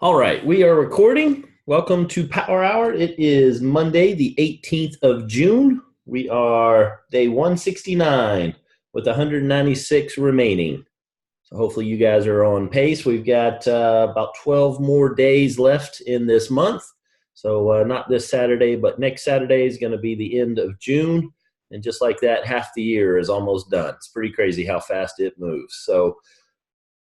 All right, we are recording. Welcome to Power Hour. It is Monday, the 18th of June. We are day 169 with 196 remaining. So hopefully you guys are on pace. We've got about 12 more days left in this month. So not this Saturday, but next Saturday is going to be the end of June. And just like that, half the year is almost done. It's pretty crazy how fast it moves. So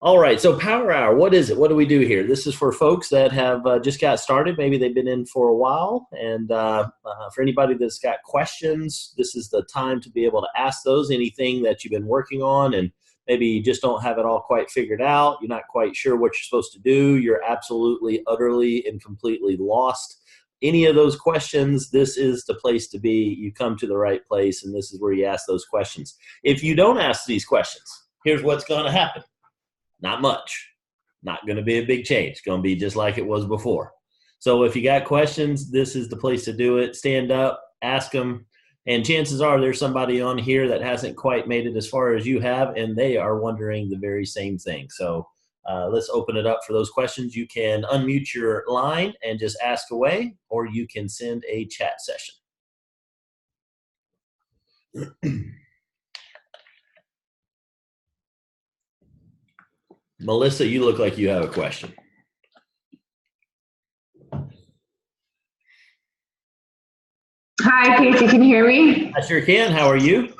all right, so Power Hour, what is it? What do we do here? This is for folks that have just got started. Maybe they've been in for a while. And for anybody that's got questions, this is the time to be able to ask those. Anything that you've been working on and maybe you just don't have it all quite figured out. You're not quite sure what you're supposed to do. You're absolutely, utterly, and completely lost. Any of those questions, this is the place to be. You come to the right place, and this is where you ask those questions. If you don't ask these questions, here's what's going to happen. Not much. Not going to be a big change. It's going to be just like it was before. So if you got questions, this is the place to do it. Stand up, ask them, and chances are there's somebody on here that hasn't quite made it as far as you have, and they are wondering the very same thing. So let's open it up for those questions. You can unmute your line and just ask away, or you can send a chat session. Melissa, you look like you have a question. Hi, Casey. Can you hear me? I sure can. How are you?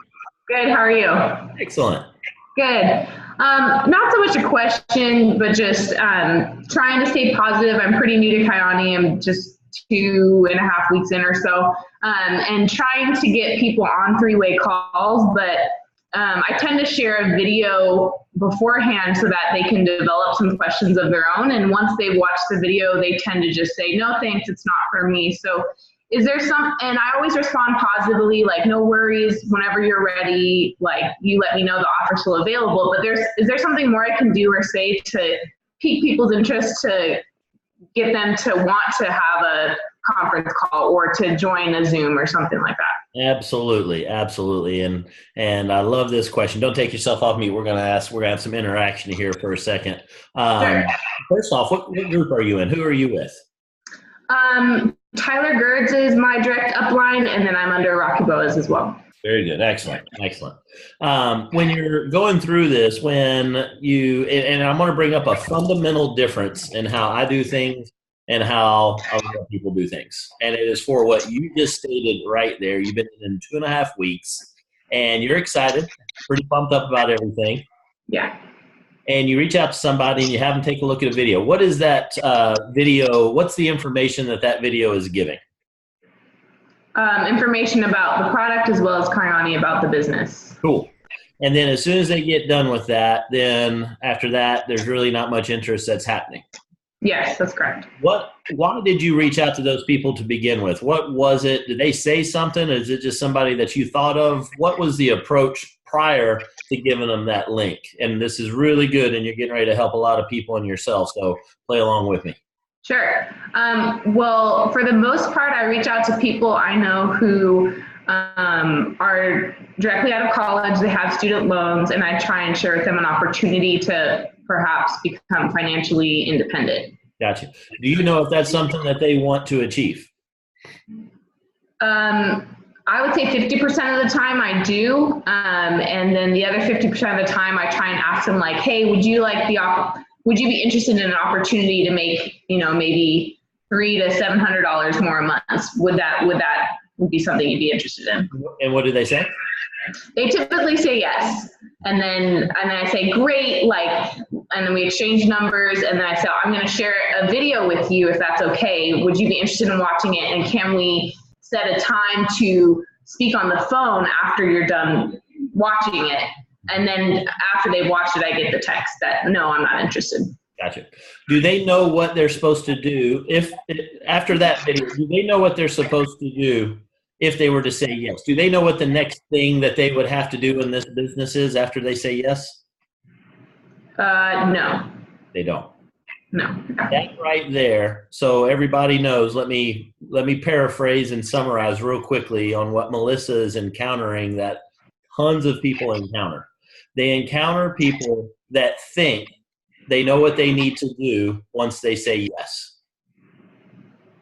Good. How are you? Excellent. Good. Not so much a question, but just trying to stay positive. I'm pretty new to Kyani. I'm just 2.5 weeks in or so, and trying to get people on three-way calls, but I tend to share a video beforehand so that they can develop some questions of their own. And once they watch the video, they tend to just say, no, thanks, it's not for me. So is there and I always respond positively, like, no worries, whenever you're ready, like, you let me know the offer's still available. But is there something more I can do or say to pique people's interest, to get them to want to have a conference call or to join a Zoom or something like that? Absolutely, absolutely, and I love this question. Don't take yourself off mute. We're gonna have some interaction here for a second. Sure. First off, what group are you in? Who are you with? Tyler Gerds is my direct upline, and then I'm under Rocky Boas as well. Very good. Excellent. Excellent. When you're going through this, and I'm going to bring up a fundamental difference in how I do things and how other people do things. And it is for what you just stated right there. You've been in 2.5 weeks, and you're excited, pretty pumped up about everything. Yeah. And you reach out to somebody and you have them take a look at a video. What is that video? What's the information that video is giving? Information about the product as well as Kyani about the business. Cool. And then as soon as they get done with that, then after that, there's really not much interest that's happening. Yes, that's correct. Why did you reach out to those people to begin with? What was it? Did they say something? Is it just somebody that you thought of? What was the approach prior to giving them that link? And this is really good, and you're getting ready to help a lot of people and yourself, so play along with me. Sure. Well, for the most part, I reach out to people I know who are directly out of college, they have student loans, and I try and share with them an opportunity to perhaps become financially independent. Gotcha. Do you know if that's something that they want to achieve? I would say 50% of the time I do. And then the other 50% of the time I try and ask them, like, hey, would you be interested in an opportunity to make, maybe $300 to $700 more a month? Would that be something you'd be interested in? And what do they say? They typically say yes. And then I say, great, and then we exchange numbers, and then I say, I'm going to share a video with you if that's okay. Would you be interested in watching it? And can we set a time to speak on the phone after you're done watching it? And then after they've watched it, I get the text that, no, I'm not interested. Gotcha. Do they know what they're supposed to do after that video? Do they know what they're supposed to do if they were to say yes? Do they know what the next thing that they would have to do in this business is after they say yes? No. They don't. No. That right there, so everybody knows, let me paraphrase and summarize real quickly on what Melissa is encountering that tons of people encounter. They encounter people that think they know what they need to do once they say yes.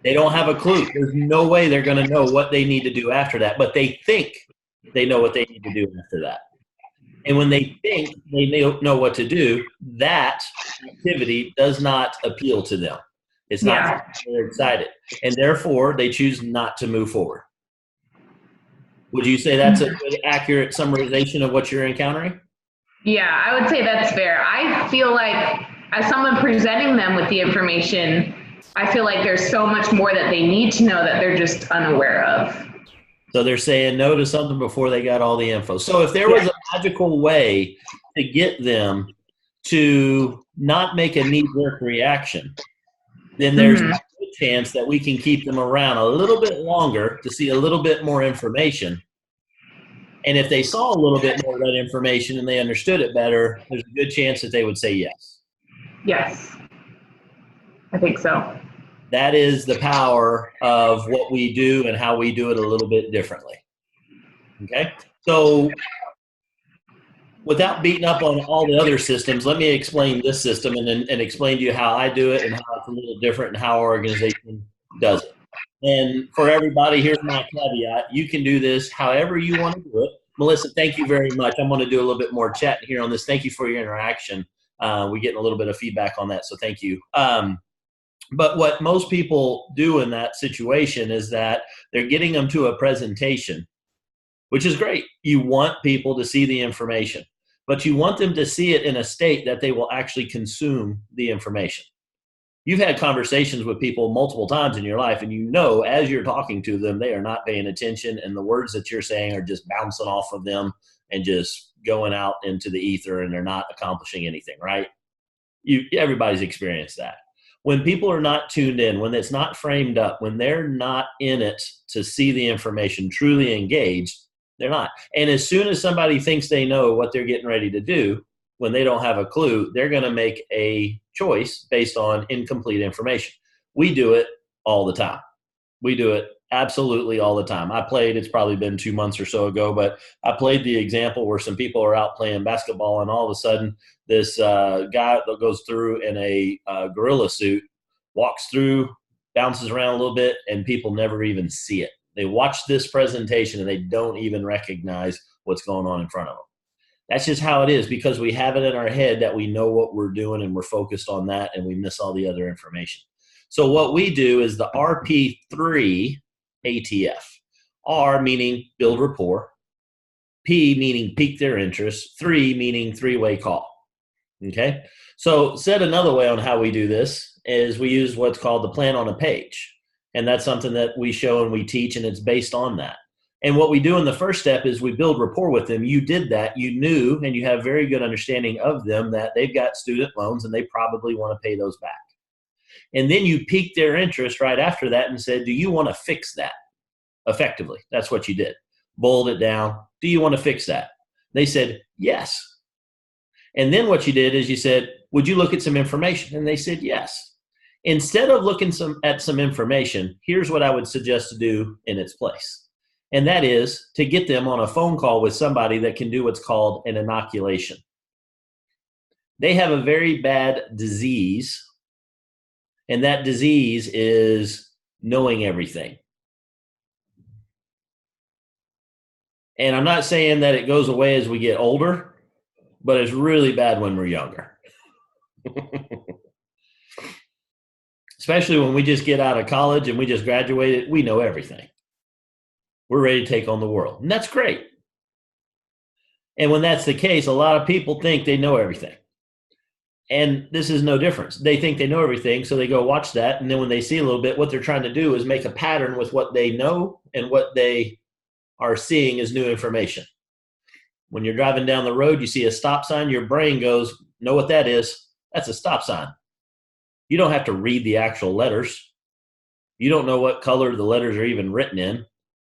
They don't have a clue. There's no way they're going to know what they need to do after that, but they think they know what they need to do after that. And when they think they know what to do, that activity does not appeal to them. It's not they're excited. And therefore, they choose not to move forward. Would you say that's a good, accurate summarization of what you're encountering? Yeah, I would say that's fair. I feel like as someone presenting them with the information, I feel like there's so much more that they need to know that they're just unaware of. So they're saying no to something before they got all the info. So if there was a magical way to get them to not make a knee-jerk reaction, then there's a good chance that we can keep them around a little bit longer to see a little bit more information. And if they saw a little bit more of that information and they understood it better, there's a good chance that they would say yes. Yes, I think so. That is the power of what we do and how we do it a little bit differently. Okay? So without beating up on all the other systems, let me explain this system and explain to you how I do it and how it's a little different and how our organization does it. And for everybody, here's my caveat. You can do this however you want to do it. Melissa, thank you very much. I'm going to do a little bit more chat here on this. Thank you for your interaction. We're getting a little bit of feedback on that, so thank you. But what most people do in that situation is that they're getting them to a presentation, which is great. You want people to see the information, but you want them to see it in a state that they will actually consume the information. You've had conversations with people multiple times in your life, and you know as you're talking to them, they are not paying attention, and the words that you're saying are just bouncing off of them and just going out into the ether, and they're not accomplishing anything, right? Everybody's experienced that. When people are not tuned in, when it's not framed up, when they're not in it to see the information, truly engaged, they're not. And as soon as somebody thinks they know what they're getting ready to do, when they don't have a clue, they're going to make a choice based on incomplete information. We do it all the time. We do it absolutely all the time. It's probably been 2 months or so ago, but I played the example where some people are out playing basketball and all of a sudden this guy that goes through in a gorilla suit walks through, bounces around a little bit, and people never even see it. They watch this presentation and they don't even recognize what's going on in front of them. That's just how it is because we have it in our head that we know what we're doing and we're focused on that and we miss all the other information. So what we do is the RP3 ATF. R meaning build rapport. P meaning pique their interest. 3 meaning three-way call. Okay? So said another way on how we do this is we use what's called the plan on a page. And that's something that we show and we teach, and it's based on that. And what we do in the first step is we build rapport with them. You did that. You knew, and you have very good understanding of them that they've got student loans and they probably want to pay those back. And then you piqued their interest right after that and said, do you want to fix that effectively? That's what you did. Boiled it down. Do you want to fix that? They said, yes. And then what you did is you said, would you look at some information? And they said, yes. Instead of looking at some information, here's what I would suggest to do in its place. And that is to get them on a phone call with somebody that can do what's called an inoculation. They have a very bad disease, and that disease is knowing everything. And I'm not saying that it goes away as we get older, but it's really bad when we're younger. Especially when we just get out of college and we just graduated, we know everything. We're ready to take on the world. And that's great. And when that's the case, a lot of people think they know everything. And this is no difference. They think they know everything, so they go watch that. And then when they see a little bit, what they're trying to do is make a pattern with what they know and what they are seeing as new information. When you're driving down the road, you see a stop sign, your brain goes, know what that is? That's a stop sign. You don't have to read the actual letters. You don't know what color the letters are even written in.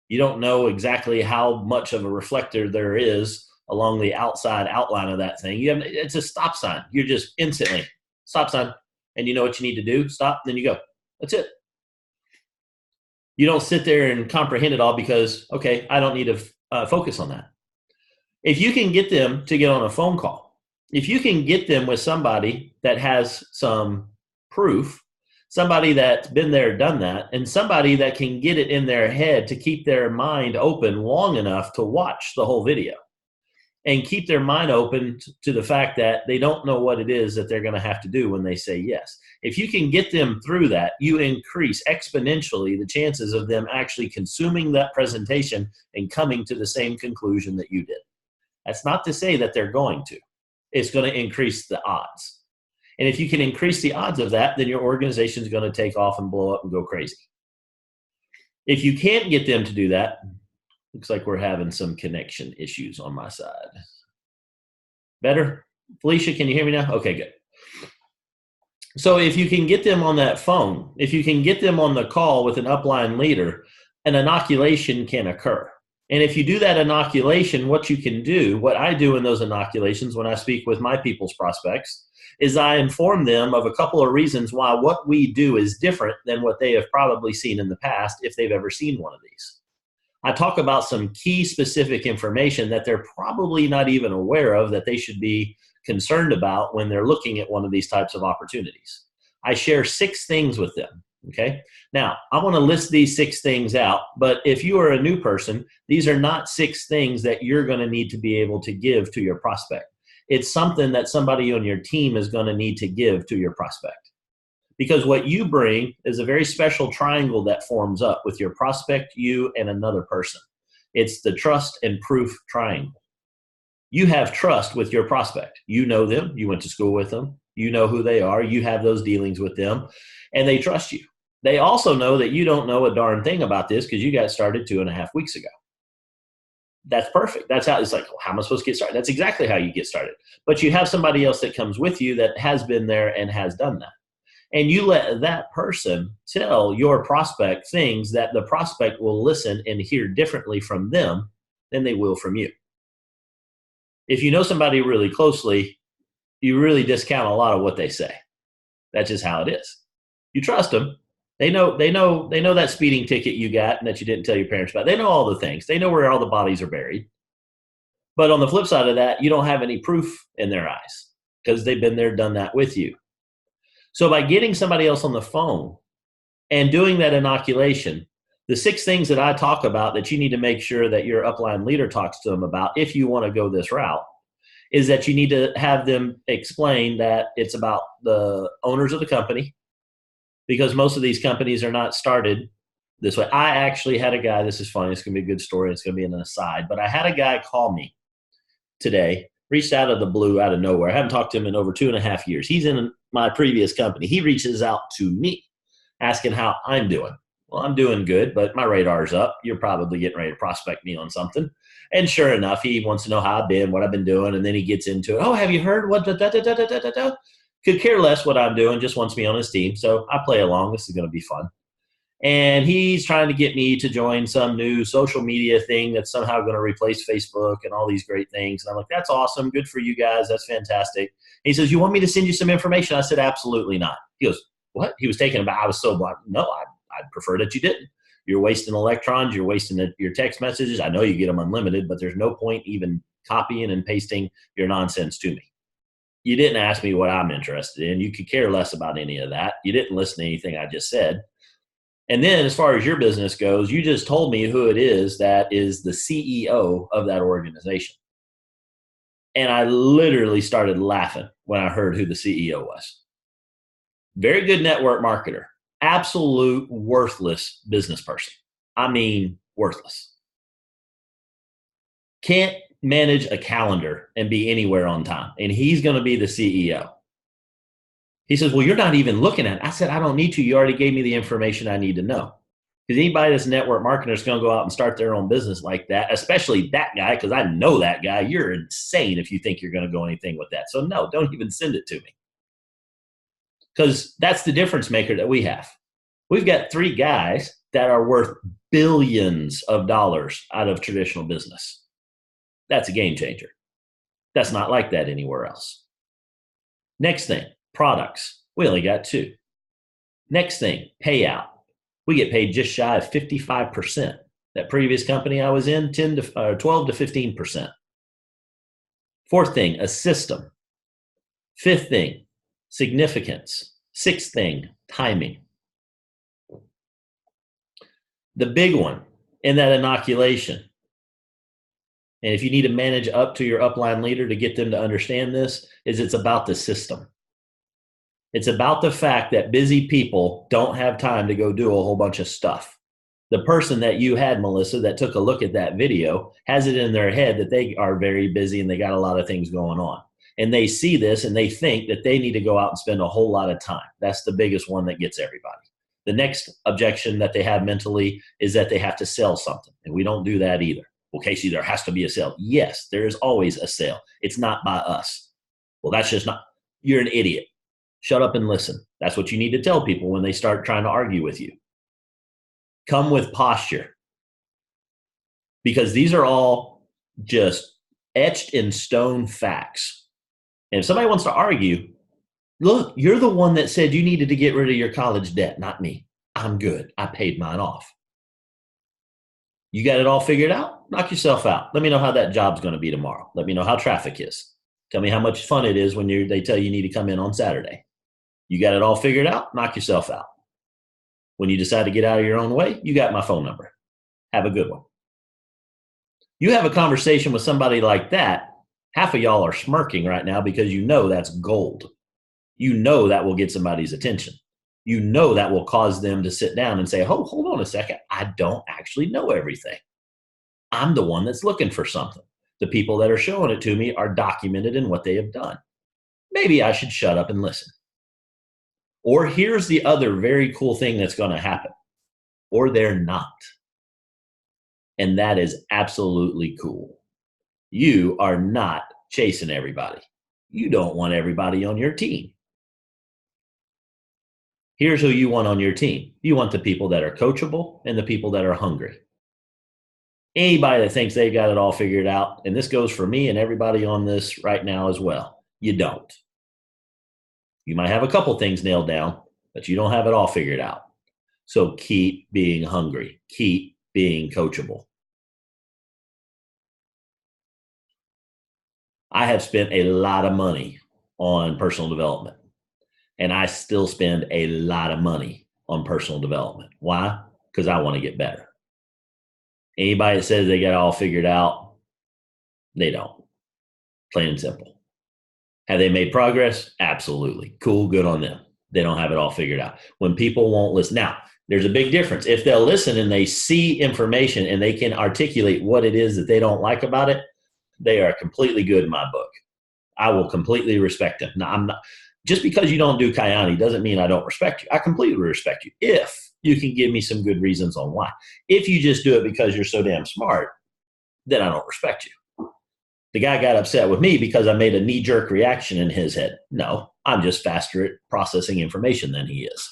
You don't know exactly how much of a reflector there is along the outside outline of that thing. It's a stop sign. You're just instantly, stop sign, and you know what you need to do, stop, then you go. That's it. You don't sit there and comprehend it all because, okay, I don't need to focus on that. If you can get them to get on a phone call if you can get them with somebody that has some proof, somebody that's been there, done that, and somebody that can get it in their head to keep their mind open long enough to watch the whole video and keep their mind open to the fact that they don't know what it is that they're going to have to do when they say yes. If you can get them through that, you increase exponentially the chances of them actually consuming that presentation and coming to the same conclusion that you did. That's not to say that they're going to. It's going to increase the odds. And if you can increase the odds of that, then your organization is going to take off and blow up and go crazy. If you can't get them to do that, looks like we're having some connection issues on my side. Better? Felicia, can you hear me now? Okay, good. So if you can get them on that phone, if you can get them on the call with an upline leader, an inoculation can occur. And if you do that inoculation, what you can do, what I do in those inoculations when I speak with my people's prospects, is I inform them of a couple of reasons why what we do is different than what they have probably seen in the past if they've ever seen one of these. I talk about some key specific information that they're probably not even aware of that they should be concerned about when they're looking at one of these types of opportunities. I share 6 things with them, okay? Now, I want to list these 6 things out, but if you are a new person, these are not 6 things that you're going to need to be able to give to your prospect. It's something that somebody on your team is going to need to give to your prospect. Because what you bring is a very special triangle that forms up with your prospect, you, and another person. It's the trust and proof triangle. You have trust with your prospect. You know them. You went to school with them. You know who they are. You have those dealings with them, and they trust you. They also know that you don't know a darn thing about this because you got started 2.5 weeks ago. That's perfect. That's how it's like, well, how am I supposed to get started? That's exactly how you get started. But you have somebody else that comes with you that has been there and has done that. And you let that person tell your prospect things that the prospect will listen and hear differently from them than they will from you. If you know somebody really closely, you really discount a lot of what they say. That's just how it is. You trust them. They know that speeding ticket you got and that you didn't tell your parents about. They know all the things. They know where all the bodies are buried. But on the flip side of that, you don't have any proof in their eyes because they've been there, done that with you. So by getting somebody else on the phone and doing that inoculation, the 6 things that I talk about that you need to make sure that your upline leader talks to them about if you want to go this route is that you need to have them explain that it's about the owners of the company, because most of these companies are not started this way. I actually had a guy, this is funny, it's going to be a good story, it's going to be an aside, but I had a guy call me today, reached out of the blue, out of nowhere. I haven't talked to him in over 2.5 years. He's in my previous company. He reaches out to me asking how I'm doing. Well, I'm doing good, but my radar's up. You're probably getting ready to prospect me on something. And sure enough, he wants to know how I've been, what I've been doing, and then he gets into it. Oh, have you heard what? Could care less what I'm doing, just wants me on his team. So I play along. This is going to be fun. And he's trying to get me to join some new social media thing that's somehow going to replace Facebook and all these great things. And I'm like, that's awesome. Good for you guys. That's fantastic. And he says, you want me to send you some information? I said, absolutely not. He goes, what? He was taken aback. I was so blind. No, I'd prefer that you didn't. You're wasting electrons. You're wasting your text messages. I know you get them unlimited, but there's no point even copying and pasting your nonsense to me. You didn't ask me what I'm interested in. You could care less about any of that. You didn't listen to anything I just said. And then as far as your business goes, you just told me who it is that is the CEO of that organization. And I literally started laughing when I heard who the CEO was. Very good network marketer. Absolute worthless business person. I mean, worthless. Can't manage a calendar and be anywhere on time. And he's going to be the CEO. He says, well, you're not even looking at it. I said, I don't need to. You already gave me the information I need to know. Because anybody that's a network marketer is going to go out and start their own business like that, especially that guy, because I know that guy. You're insane if you think you're going to go anything with that. So no, don't even send it to me. Because that's the difference maker that we have. We've got 3 guys that are worth billions of dollars out of traditional business. That's a game changer. That's not like that anywhere else. Next thing. Products. We only got 2. Next thing, payout. We get paid just shy of 55%. That previous company I was in, 12 to 15%. 4th thing, a system. Fifth thing, significance. Sixth thing, timing. The big one in that inoculation, and if you need to manage up to your upline leader to get them to understand this, is it's about the system. It's about the fact that busy people don't have time to go do a whole bunch of stuff. The person that you had, Melissa, that took a look at that video has it in their head that they are very busy and they got a lot of things going on. And they see this and they think that they need to go out and spend a whole lot of time. That's the biggest one that gets everybody. The next objection that they have mentally is that they have to sell something. And we don't do that either. Well, Casey, there has to be a sale. Yes, there is always a sale. It's not by us. Well, that's just not, you're an idiot. Shut up and listen. That's what you need to tell people when they start trying to argue with you. Come with posture. Because these are all just etched in stone facts. And if somebody wants to argue, look, you're the one that said you needed to get rid of your college debt, not me. I'm good. I paid mine off. You got it all figured out? Knock yourself out. Let me know how that job's going to be tomorrow. Let me know how traffic is. Tell me how much fun it is when they tell you need to come in on Saturday. You got it all figured out? Knock yourself out. When you decide to get out of your own way, you got my phone number. Have a good one. You have a conversation with somebody like that, half of y'all are smirking right now because you know that's gold. You know that will get somebody's attention. You know that will cause them to sit down and say, oh, hold on a second. I don't actually know everything. I'm the one that's looking for something. The people that are showing it to me are documented in what they have done. Maybe I should shut up and listen. Or here's the other very cool thing that's going to happen. Or they're not. And that is absolutely cool. You are not chasing everybody. You don't want everybody on your team. Here's who you want on your team. You want the people that are coachable and the people that are hungry. Anybody that thinks they've got it all figured out, and this goes for me and everybody on this right now as well, you don't. You might have a couple things nailed down, but you don't have it all figured out. So keep being hungry. Keep being coachable. I have spent a lot of money on personal development. And I still spend a lot of money on personal development. Why? Because I want to get better. Anybody that says they got it all figured out, they don't. Plain and simple. Have they made progress? Absolutely. Cool, good on them. They don't have it all figured out. When people won't listen. Now, there's a big difference. If they'll listen and they see information and they can articulate what it is that they don't like about it, they are completely good in my book. I will completely respect them. Now, I'm not. Just because you don't do Kyani doesn't mean I don't respect you. I completely respect you if you can give me some good reasons on why. If you just do it because you're so damn smart, then I don't respect you. The guy got upset with me because I made a knee-jerk reaction in his head. No, I'm just faster at processing information than he is.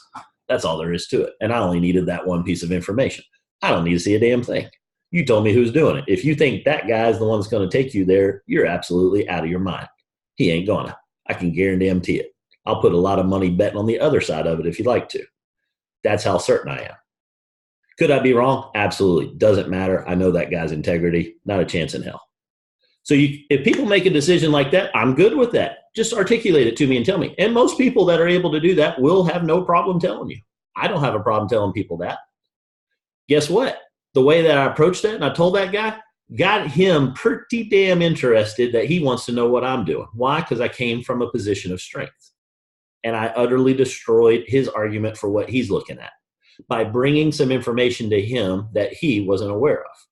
That's all there is to it. And I only needed that one piece of information. I don't need to see a damn thing. You told me who's doing it. If you think that guy's the one that's going to take you there, you're absolutely out of your mind. He ain't gonna. I can guarantee it. I'll put a lot of money betting on the other side of it if you'd like to. That's how certain I am. Could I be wrong? Absolutely. Doesn't matter. I know that guy's integrity. Not a chance in hell. So if people make a decision like that, I'm good with that. Just articulate it to me and tell me. And most people that are able to do that will have no problem telling you. I don't have a problem telling people that. Guess what? The way that I approached that and I told that guy, got him pretty damn interested that he wants to know what I'm doing. Why? Because I came from a position of strength. And I utterly destroyed his argument for what he's looking at by bringing some information to him that he wasn't aware of.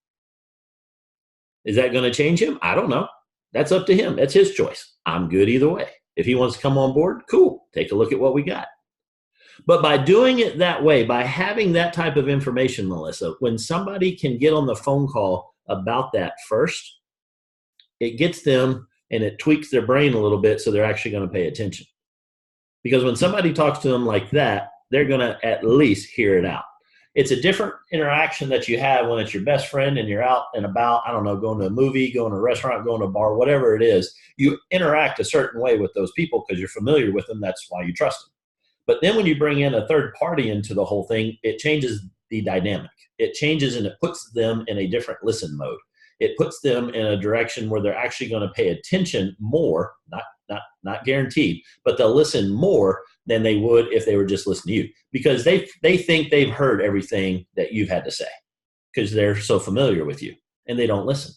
Is that going to change him? I don't know. That's up to him. That's his choice. I'm good either way. If he wants to come on board, cool. Take a look at what we got. But by doing it that way, by having that type of information, Melissa, when somebody can get on the phone call about that first, it gets them and it tweaks their brain a little bit so they're actually going to pay attention. Because when somebody talks to them like that, they're going to at least hear it out. It's a different interaction that you have when it's your best friend and you're out and about, I don't know, going to a movie, going to a restaurant, going to a bar, whatever it is. You interact a certain way with those people because you're familiar with them. That's why you trust them. But then when you bring in a third party into the whole thing, it changes the dynamic. It changes and it puts them in a different listen mode. It puts them in a direction where they're actually going to pay attention more, not not guaranteed, but they'll listen more than they would if they were just listening to you, because they think they've heard everything that you've had to say because they're so familiar with you, and they don't listen.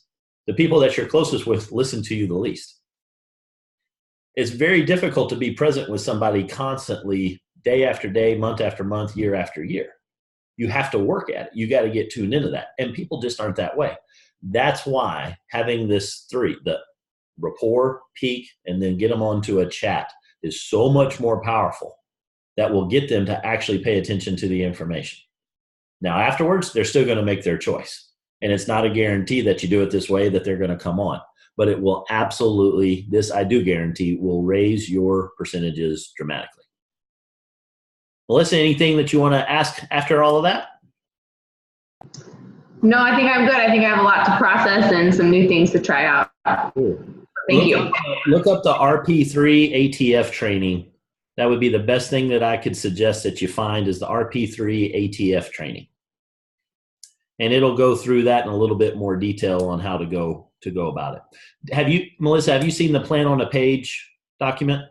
The people that you're closest with listen to you the least. It's very difficult to be present with somebody constantly, day after day, month after month, year after year. You have to work at it. You got to get tuned into that. And people just aren't that way. That's why having this the rapport, peak, and then get them onto a chat is so much more powerful. That will get them to actually pay attention to the information. Now, afterwards, they're still going to make their choice. And it's not a guarantee that you do it this way that they're going to come on. But it will absolutely, this I do guarantee, will raise your percentages dramatically. Melissa, anything that you want to ask after all of that? No, I think I'm good. I think I have a lot to process and some new things to try out. Cool. Thank you. Look up the RP3 ATF training. That would be the best thing that I could suggest that you find is the RP3 ATF training. And it'll go through that in a little bit more detail on how to go about it. Melissa, have you seen the plan on a page document?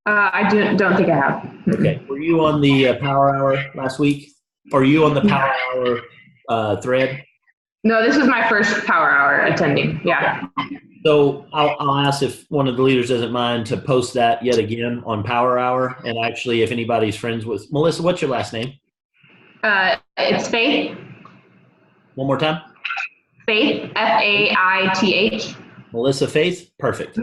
I don't think I have. Okay. Were you on the Power Hour last week? Or are you on the Power Hour thread? No, this was my first Power Hour attending. Yeah. So I'll ask if one of the leaders doesn't mind to post that yet again on Power Hour. And actually, if anybody's friends with Melissa, what's your last name? It's Faith. One more time. Faith, Faith. Melissa Faith? Perfect.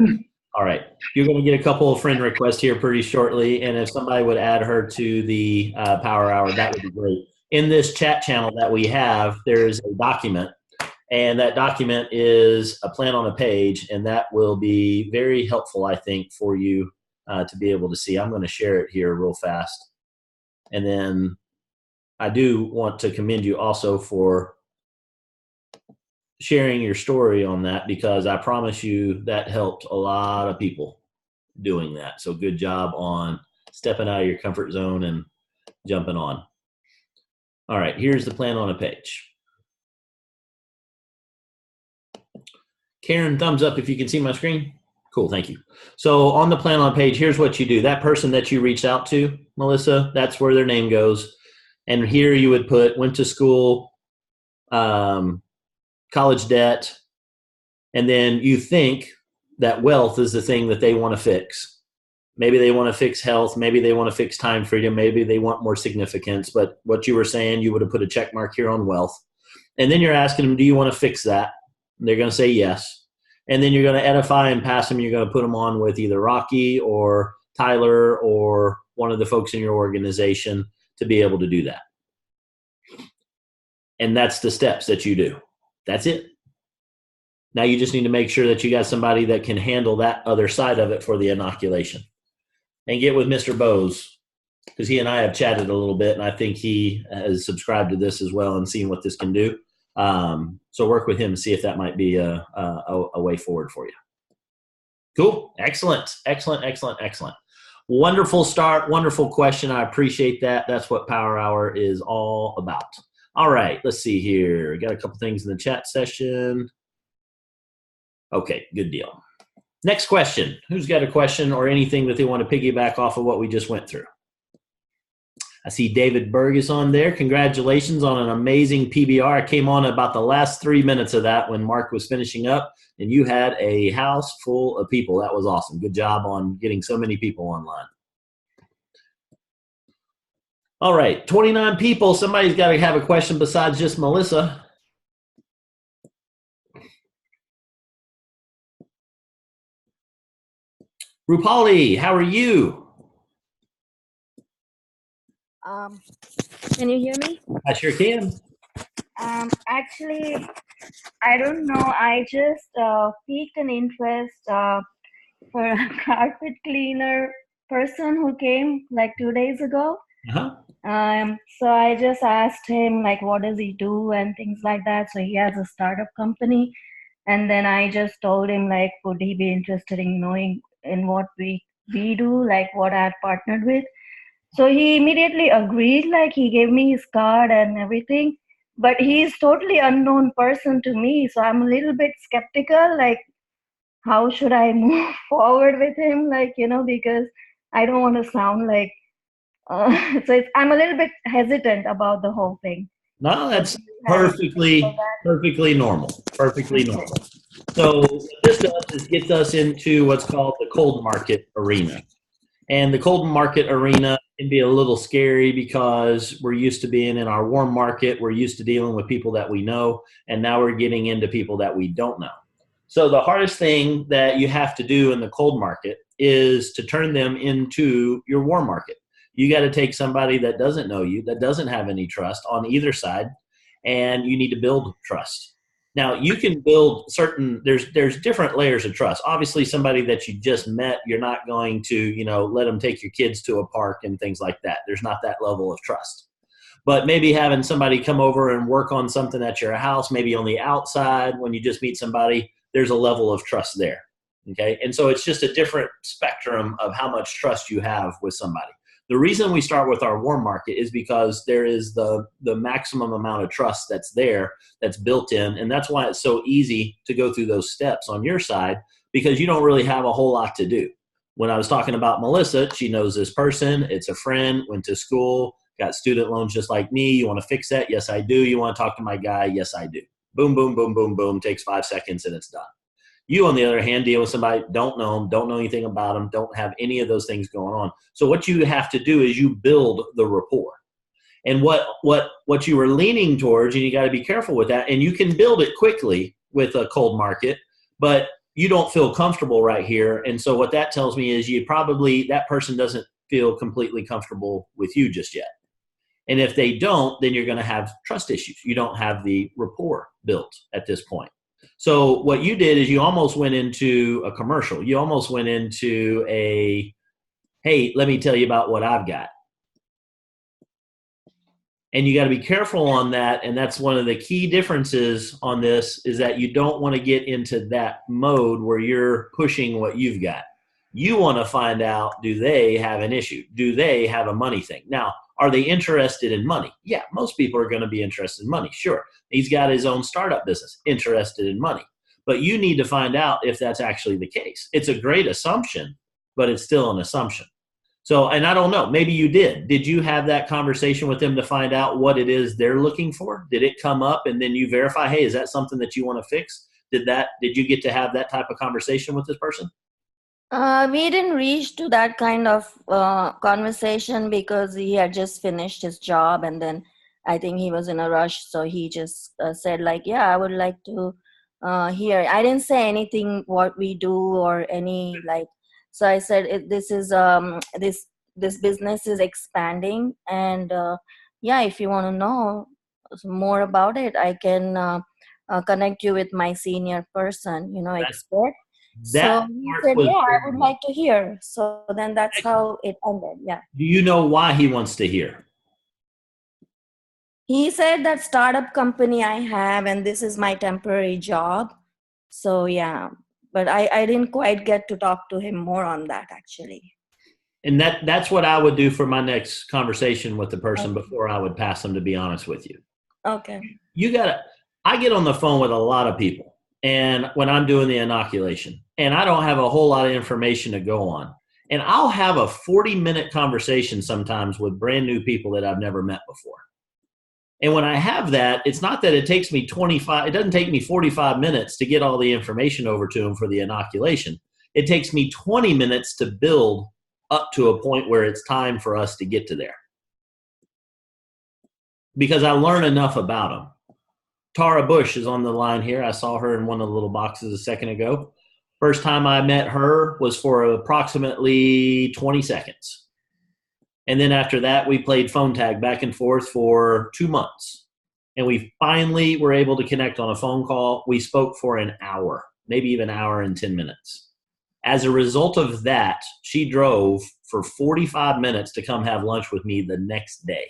All right. You're going to get a couple of friend requests here pretty shortly. And if somebody would add her to the Power Hour, that would be great. In this chat channel that we have, there's a document. And that document is a plan on a page. And that will be very helpful, I think, for you to be able to see. I'm going to share it here real fast. And then I do want to commend you also for sharing your story on that, because I promise you that helped a lot of people doing that. So good job on stepping out of your comfort zone and jumping on. All right, here's the plan on a page. Karen, thumbs up if you can see my screen. Cool, thank you. So on the plan on a page, here's what you do. That person that you reached out to, Melissa, that's where their name goes. And here you would put went to school, college debt, and then you think that wealth is the thing that they want to fix. Maybe they want to fix health. Maybe they want to fix time freedom. Maybe they want more significance. But what you were saying, you would have put a check mark here on wealth. And then you're asking them, do you want to fix that? And they're going to say yes. And then you're going to edify and pass them. You're going to put them on with either Rocky or Tyler or one of the folks in your organization to be able to do that. And that's the steps that you do. That's it. Now you just need to make sure that you got somebody that can handle that other side of it for the inoculation. And get with Mr. Bose, because he and I have chatted a little bit, and I think he has subscribed to this as well and seen what this can do. So work with him and see if that might be a way forward for you. Cool. Excellent. Excellent. Excellent. Excellent. Wonderful start. Wonderful question. I appreciate that. That's what Power Hour is all about. All right. Let's see here. Got a couple things in the chat session. Okay. Good deal. Next question. Who's got a question or anything that they want to piggyback off of what we just went through? I see David Berg is on there. Congratulations on an amazing PBR. I came on about the last 3 minutes of that when Mark was finishing up, and you had a house full of people. That was awesome. Good job on getting so many people online. All right, 29 people. Somebody's got to have a question besides just Melissa. Rupali, how are you? Can you hear me? I sure can. Actually, I don't know. I just piqued an interest for a carpet cleaner person who came like 2 days ago. Uh-huh. So I just asked him like, what does he do and things like that. So he has a startup company. And then I just told him like, would he be interested in knowing in what we do, like what I've partnered with. So he immediately agreed, like he gave me his card and everything, but he's totally unknown person to me. So I'm a little bit skeptical, like how should I move forward with him, like, because I don't want to sound like, I'm a little bit hesitant about the whole thing. No, So that's do you have anything for perfectly normal. Perfectly that? Okay. normal. So what this does is gets us into what's called the cold market arena. And the cold market arena can be a little scary because we're used to being in our warm market. We're used to dealing with people that we know, and now we're getting into people that we don't know. So the hardest thing that you have to do in the cold market is to turn them into your warm market. You got to take somebody that doesn't know you, that doesn't have any trust on either side, and you need to build trust. Now you can build there's different layers of trust. Obviously somebody that you just met, you're not going to, let them take your kids to a park and things like that. There's not that level of trust. But maybe having somebody come over and work on something at your house, maybe on the outside when you just meet somebody, there's a level of trust there. Okay. And so it's just a different spectrum of how much trust you have with somebody. The reason we start with our warm market is because there is the maximum amount of trust that's there, that's built in. And that's why it's so easy to go through those steps on your side, because you don't really have a whole lot to do. When I was talking about Melissa, she knows this person, it's a friend, went to school, got student loans just like me. You want to fix that? Yes, I do. You want to talk to my guy? Yes, I do. Boom, boom, boom, boom, boom. Takes 5 seconds and it's done. You, on the other hand, deal with somebody, don't know them, don't know anything about them, don't have any of those things going on. So what you have to do is you build the rapport. And what you were leaning towards, and you got to be careful with that, and you can build it quickly with a cold market, but you don't feel comfortable right here. And so what that tells me is that person doesn't feel completely comfortable with you just yet. And if they don't, then you're going to have trust issues. You don't have the rapport built at this point. So what you did is you almost went into a commercial. You almost went into hey, let me tell you about what I've got. And you got to be careful on that. And that's one of the key differences on this, is that you don't want to get into that mode where you're pushing what you've got. You want to find out, do they have an issue? Do they have a money thing? Now, are they interested in money? Yeah, most people are going to be interested in money. Sure. He's got his own startup business, interested in money. But you need to find out if that's actually the case. It's a great assumption, but it's still an assumption. So, and I don't know, maybe you did. Did you have that conversation with them to find out what it is they're looking for? Did it come up and then you verify, hey, is that something that you want to fix? Did you get to have that type of conversation with this person? We didn't reach to that kind of conversation because he had just finished his job, and then I think he was in a rush. So he just said like, yeah, I would like to hear. I didn't say anything what we do or any like. So I said this is this business is expanding, and yeah, if you want to know more about it, I can connect you with my senior person, expert. So That he part said, was yeah, I very would good. like to hear. So then that's how it ended. Yeah. Do you know why he wants to hear? He said that startup company I have, and this is my temporary job. So yeah, but I didn't quite get to talk to him more on that actually. And that's what I would do for my next conversation with the person Okay. before I would pass them, to be honest with you. Okay. I get on the phone with a lot of people, and when I'm doing the inoculation, and I don't have a whole lot of information to go on. And I'll have a 40-minute conversation sometimes with brand new people that I've never met before. And when I have that, it's not that it takes me it doesn't take me 45 minutes to get all the information over to them for the inoculation. It takes me 20 minutes to build up to a point where it's time for us to get to there, because I learn enough about them. Tara Bush is on the line here. I saw her in one of the little boxes a second ago. First time I met her was for approximately 20 seconds. And then after that, we played phone tag back and forth for 2 months. And we finally were able to connect on a phone call. We spoke for an hour, maybe even an hour and 10 minutes. As a result of that, she drove for 45 minutes to come have lunch with me the next day.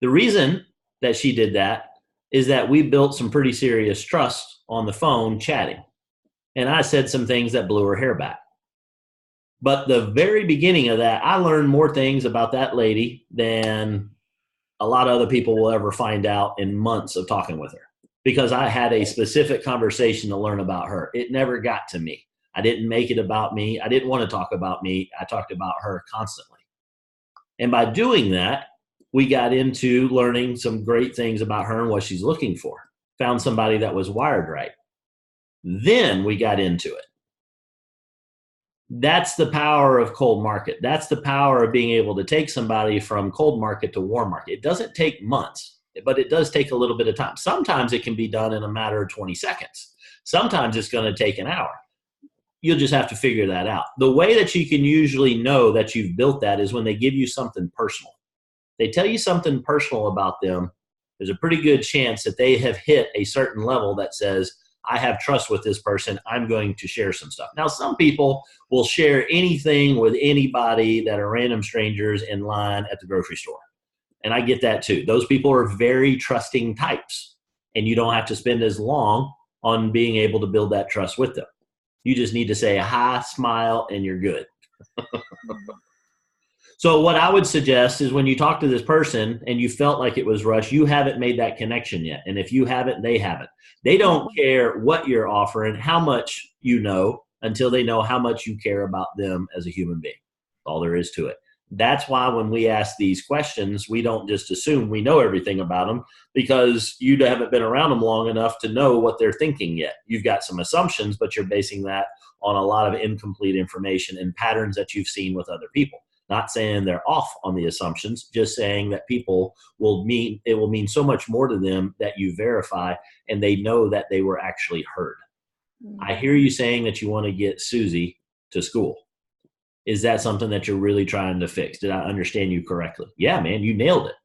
The reason that she did that is that we built some pretty serious trust on the phone chatting. And I said some things that blew her hair back. But the very beginning of that, I learned more things about that lady than a lot of other people will ever find out in months of talking with her. because I had a specific conversation to learn about her. It never got to me. I didn't make it about me. I didn't want to talk about me. I talked about her constantly. And by doing that, we got into learning some great things about her and what she's looking for. Found somebody that was wired right. Then we got into it. That's the power of cold market. That's the power of being able to take somebody from cold market to warm market. It doesn't take months, but it does take a little bit of time. Sometimes it can be done in a matter of 20 seconds. Sometimes it's going to take an hour. You'll just have to figure that out. The way that you can usually know that you've built that is when they give you something personal. They tell you something personal about them. There's a pretty good chance that they have hit a certain level that says, I have trust with this person. I'm going to share some stuff. Now, some people will share anything with anybody that are random strangers in line at the grocery store. And I get that too. Those people are very trusting types, and you don't have to spend as long on being able to build that trust with them. You just need to say a hi, smile, and you're good. So what I would suggest is when you talk to this person and you felt like it was rushed, you haven't made that connection yet. And if you haven't, they haven't. They don't care what you're offering, how much you know, until they know how much you care about them as a human being. All there is to it. That's why when we ask these questions, we don't just assume we know everything about them, because you haven't been around them long enough to know what they're thinking yet. You've got some assumptions, but you're basing that on a lot of incomplete information and patterns that you've seen with other people. Not saying they're off on the assumptions, just saying that it will mean so much more to them that you verify and they know that they were actually heard. I hear you saying that you want to get Susie to school. Is that something that you're really trying to fix? Did I understand you correctly? Yeah, man, you nailed it.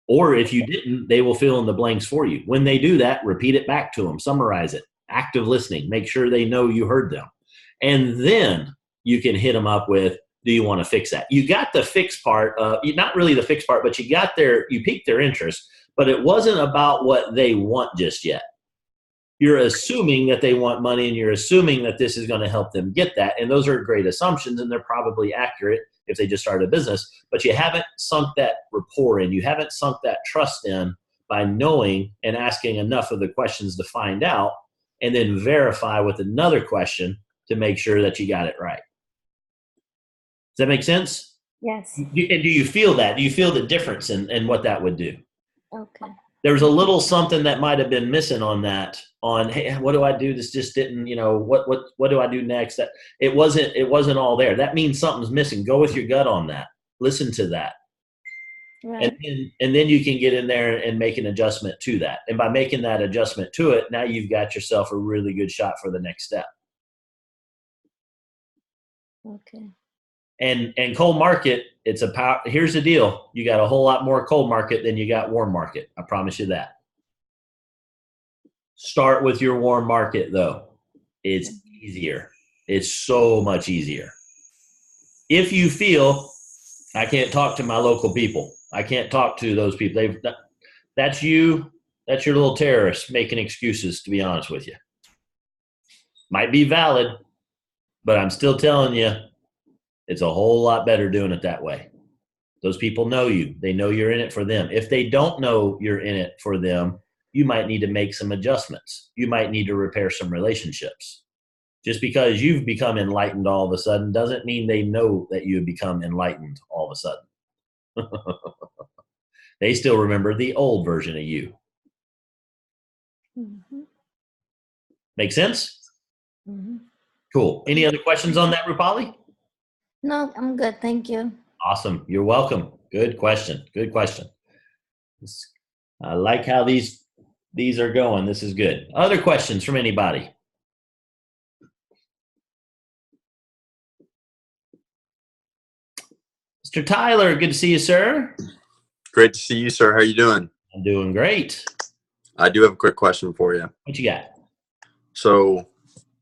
Or if you didn't, they will fill in the blanks for you. When they do that, repeat it back to them, summarize it, active listening, make sure they know you heard them. And then you can hit them up with, do you want to fix that? You got the fix part, not really the fix part, but you piqued their interest, but it wasn't about what they want just yet. You're assuming that they want money, and you're assuming that this is going to help them get that. And those are great assumptions, and they're probably accurate if they just started a business, but you haven't sunk that rapport in. You haven't sunk that trust in by knowing and asking enough of the questions to find out, and then verify with another question to make sure that you got it right. Does that make sense? Yes. And do you feel that? Do you feel the difference in what that would do? Okay. There was a little something that might have been missing on that. On, hey, what do I do? This just didn't, what do I do next? That it wasn't all there. That means something's missing. Go with your gut on that. Listen to that. Right. And then you can get in there and make an adjustment to that. And by making that adjustment to it, now you've got yourself a really good shot for the next step. Okay. And cold market, it's a power. Here's the deal. You got a whole lot more cold market than you got warm market. I promise you that. Start with your warm market, though. It's easier. It's so much easier. If you feel, I can't talk to my local people, I can't talk to those people, that's you. That's your little terrorist making excuses, to be honest with you. Might be valid, but I'm still telling you, it's a whole lot better doing it that way. Those people know you. They know you're in it for them. If they don't know you're in it for them, you might need to make some adjustments. You might need to repair some relationships. Just because you've become enlightened all of a sudden doesn't mean they know that you've become enlightened all of a sudden. They still remember the old version of you. Mm-hmm. Make sense? Mm-hmm. Cool. Any other questions on that, Rupali? No, I'm good. Thank you. Awesome. You're welcome. Good question. Good question. I like how these are going. This is good. Other questions from anybody? Mr. Tyler, good to see you, sir. Great to see you, sir. How are you doing? I'm doing great. I do have a quick question for you. What you got? So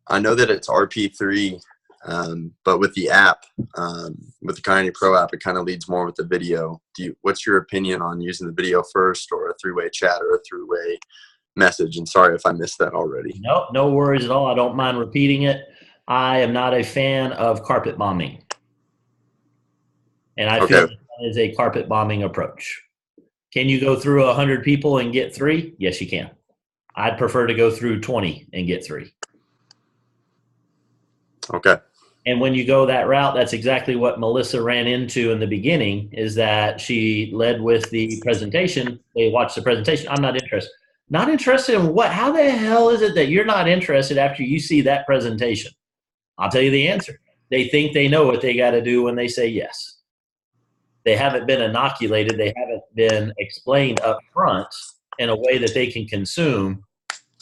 I know that it's RP3, but with the app, with the Kyani Pro app, it kind of leads more with the video. What's your opinion on using the video first, or a three-way chat, or a three-way message? And sorry if I missed that already. No worries at all. I don't mind repeating it. I am not a fan of carpet bombing. And I feel that is a carpet bombing approach. Can you go through 100 people and get 3? Yes, you can. I'd prefer to go through 20 and get 3. Okay. And when you go that route, that's exactly what Melissa ran into in the beginning, is that she led with the presentation. They watched the presentation. I'm not interested. Not interested in what? How the hell is it that you're not interested after you see that presentation? I'll tell you the answer. They think they know what they got to do when they say yes. They haven't been inoculated. They haven't been explained up front in a way that they can consume,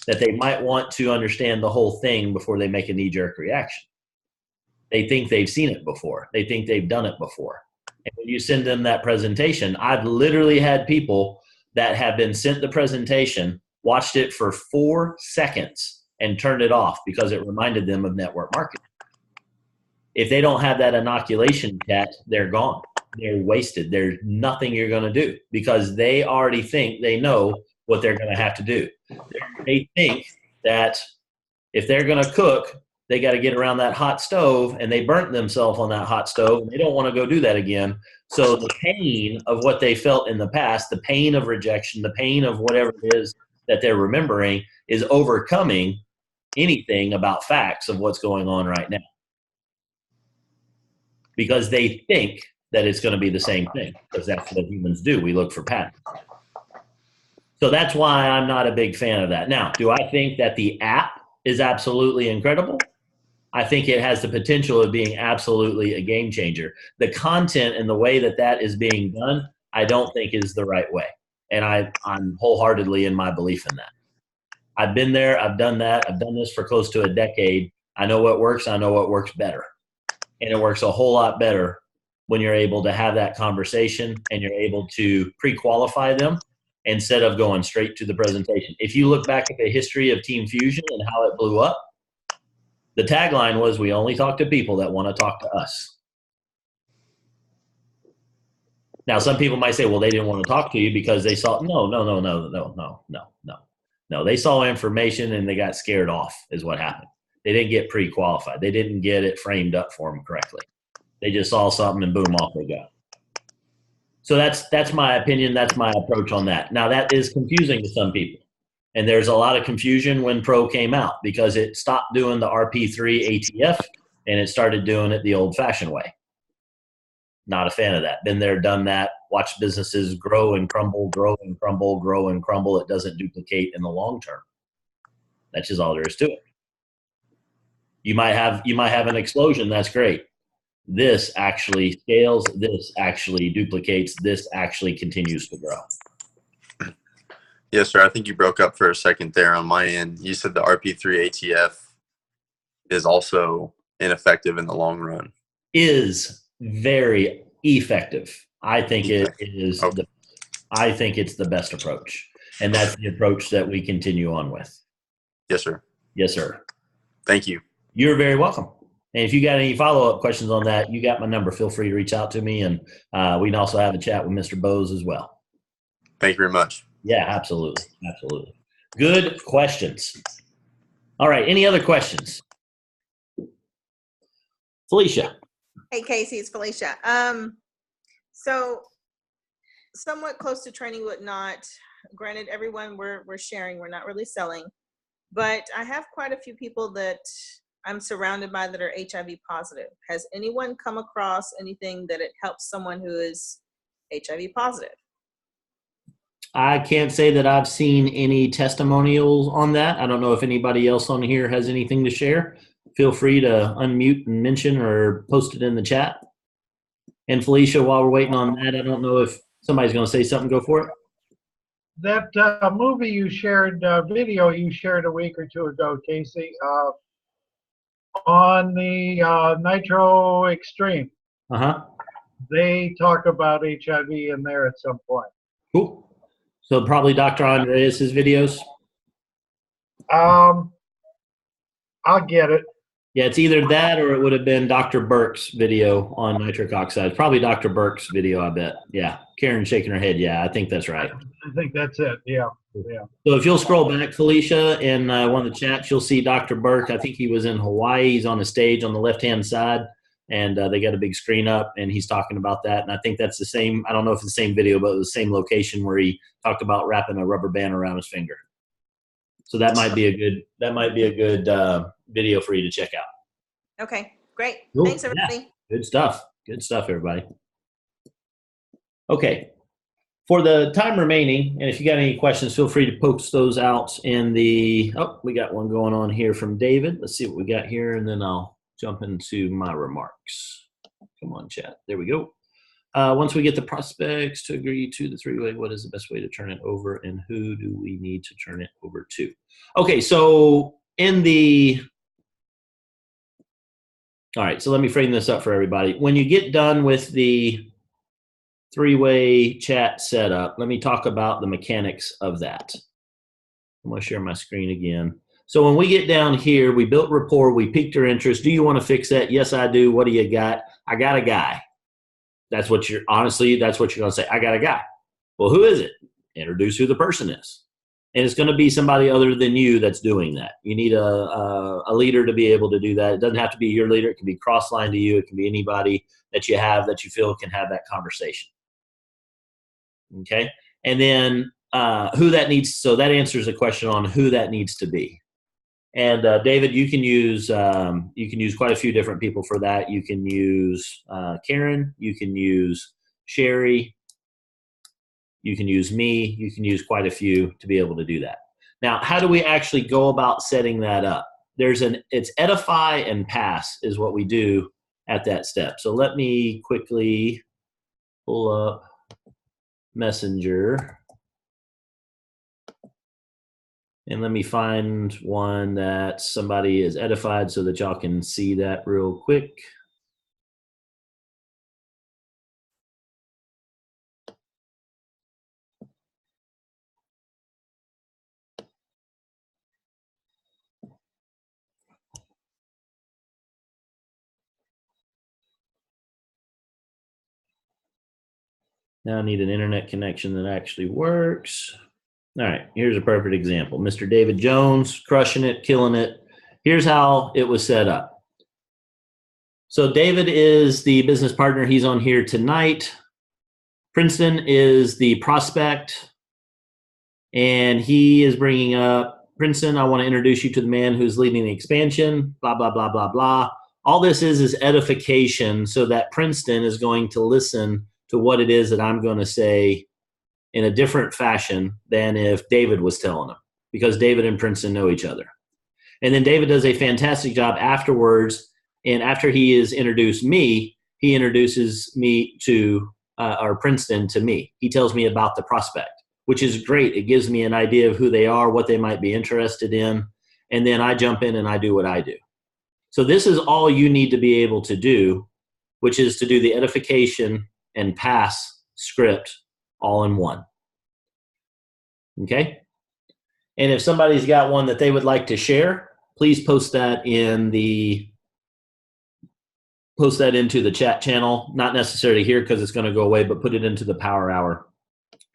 that they might want to understand the whole thing before they make a knee-jerk reaction. They think they've seen it before. They think they've done it before. And when you send them that presentation, I've literally had people that have been sent the presentation, watched it for 4 seconds, and turned it off because it reminded them of network marketing. If they don't have that inoculation check, they're gone. They're wasted. There's nothing you're going to do because they already think they know what they're going to have to do. They think that if they're going to cook, they got to get around that hot stove, and they burnt themselves on that hot stove, and they don't want to go do that again. So the pain of what they felt in the past, the pain of rejection, the pain of whatever it is that they're remembering is overcoming anything about facts of what's going on right now. Because they think that it's going to be the same thing, because that's what humans do. We look for patterns. So that's why I'm not a big fan of that. Now, do I think that the app is absolutely incredible? I think it has the potential of being absolutely a game changer. The content and the way that that is being done, I don't think is the right way. And I'm wholeheartedly in my belief in that. I've been there. I've done that. I've done this for close to a decade. I know what works. I know what works better. And it works a whole lot better when you're able to have that conversation and you're able to pre-qualify them instead of going straight to the presentation. If you look back at the history of Team Fusion and how it blew up, the tagline was, we only talk to people that want to talk to us. Now, some people might say, well, they didn't want to talk to you because they saw, no. They saw information and they got scared off is what happened. They didn't get pre-qualified. They didn't get it framed up for them correctly. They just saw something and boom, off they go. So that's my opinion. That's my approach on that. Now, that is confusing to some people. And there's a lot of confusion when Pro came out because it stopped doing the RP3 ATF and it started doing it the old-fashioned way. Not a fan of that. Been there, done that. Watch businesses grow and crumble, grow and crumble, grow and crumble. It doesn't duplicate in the long term. That's just all there is to it. You might have an explosion. That's great. This actually scales. This actually duplicates. This actually continues to grow. Yes, sir. I think you broke up for a second there on my end. You said the RP3 ATF is also ineffective in the long run. Is very effective. I think it is. Okay. I think it's the best approach, and that's the approach that we continue on with. Yes, sir. Yes, sir. Thank you. You're very welcome. And if you got any follow-up questions on that, you got my number. Feel free to reach out to me, and we can also have a chat with Mr. Bose as well. Thank you very much. Yeah, absolutely. Absolutely. Good questions. All right. Any other questions? Felicia. Hey, Casey, it's Felicia. So somewhat close to training Whatnot. Granted, everyone we're sharing, we're not really selling, but I have quite a few people that I'm surrounded by that are HIV positive. Has anyone come across anything that it helps someone who is HIV positive? I can't say that I've seen any testimonials on that. I don't know if anybody else on here has anything to share. Feel free to unmute and mention or post it in the chat. And Felicia, while we're waiting on that, I don't know if somebody's going to say something. Go for it. That movie you shared, video you shared a week or two ago, Casey, on the Nitro Extreme. They talk about HIV in there at some point. Cool. So probably Dr. Andreas' videos? I'll get it. Yeah, it's either that or it would have been Dr. Burke's video on nitric oxide. Probably Dr. Burke's video, I bet. Yeah. Karen shaking her head. Yeah, I think that's right. I think that's it. Yeah. Yeah. So if you'll scroll back, Felicia, in one of the chats, you'll see Dr. Burke. I think he was in Hawaii. He's on a stage on the left-hand side, and they got a big screen up, and he's talking about that. And I think that's the same. I don't know if it's the same video, but it was the same location where he talked about wrapping a rubber band around his finger. So that might be a good video for you to check out. Okay, great. Cool. Thanks, everybody. Yeah. Good stuff. Good stuff, everybody. Okay. For the time remaining, and if you got any questions, feel free to post those out in the, we got one going on here from David. Let's see what we got here, and then I'll jump into my remarks. Come on, chat. There we go. Once we get the prospects to agree to the three-way, what is the best way to turn it over, and who do we need to turn it over to? Okay, so all right, so let me frame this up for everybody. When you get done with the three-way chat setup, let me talk about the mechanics of that. I'm going to share my screen again. So when we get down here, we built rapport, we piqued your interest. Do you want to fix that? Yes, I do. What do you got? I got a guy. That's what you're going to say. I got a guy. Well, who is it? Introduce who the person is. And it's going to be somebody other than you that's doing that. You need a leader to be able to do that. It doesn't have to be your leader. It can be cross-line to you. It can be anybody that you have that you feel can have that conversation. Okay? And then who that needs, so that answers the question on who that needs to be. And David, you can use quite a few different people for that. You can use Karen. You can use Sherry. You can use me. You can use quite a few to be able to do that. Now, how do we actually go about setting that up? It's edify and pass is what we do at that step. So let me quickly pull up Messenger. And let me find one that somebody is edified so that y'all can see that real quick. Now I need an internet connection that actually works. All right, here's a perfect example. Mr. David Jones, crushing it, killing it. Here's how it was set up. So David is the business partner. He's on here tonight. Princeton is the prospect. And he is bringing up, Princeton, I want to introduce you to the man who's leading the expansion, blah, blah, blah, blah, blah. All this is edification so that Princeton is going to listen to what it is that I'm going to say in a different fashion than if David was telling them, because David and Princeton know each other. And then David does a fantastic job afterwards. And after he has introduced me, he introduces me to, or Princeton to me. He tells me about the prospect, which is great. It gives me an idea of who they are, what they might be interested in. And then I jump in and I do what I do. So this is all you need to be able to do, which is to do the edification and pass script all in one. Okay? And if somebody's got one that they would like to share, please post that into the chat channel. Not necessarily here because it's going to go away, but put it into the Power Hour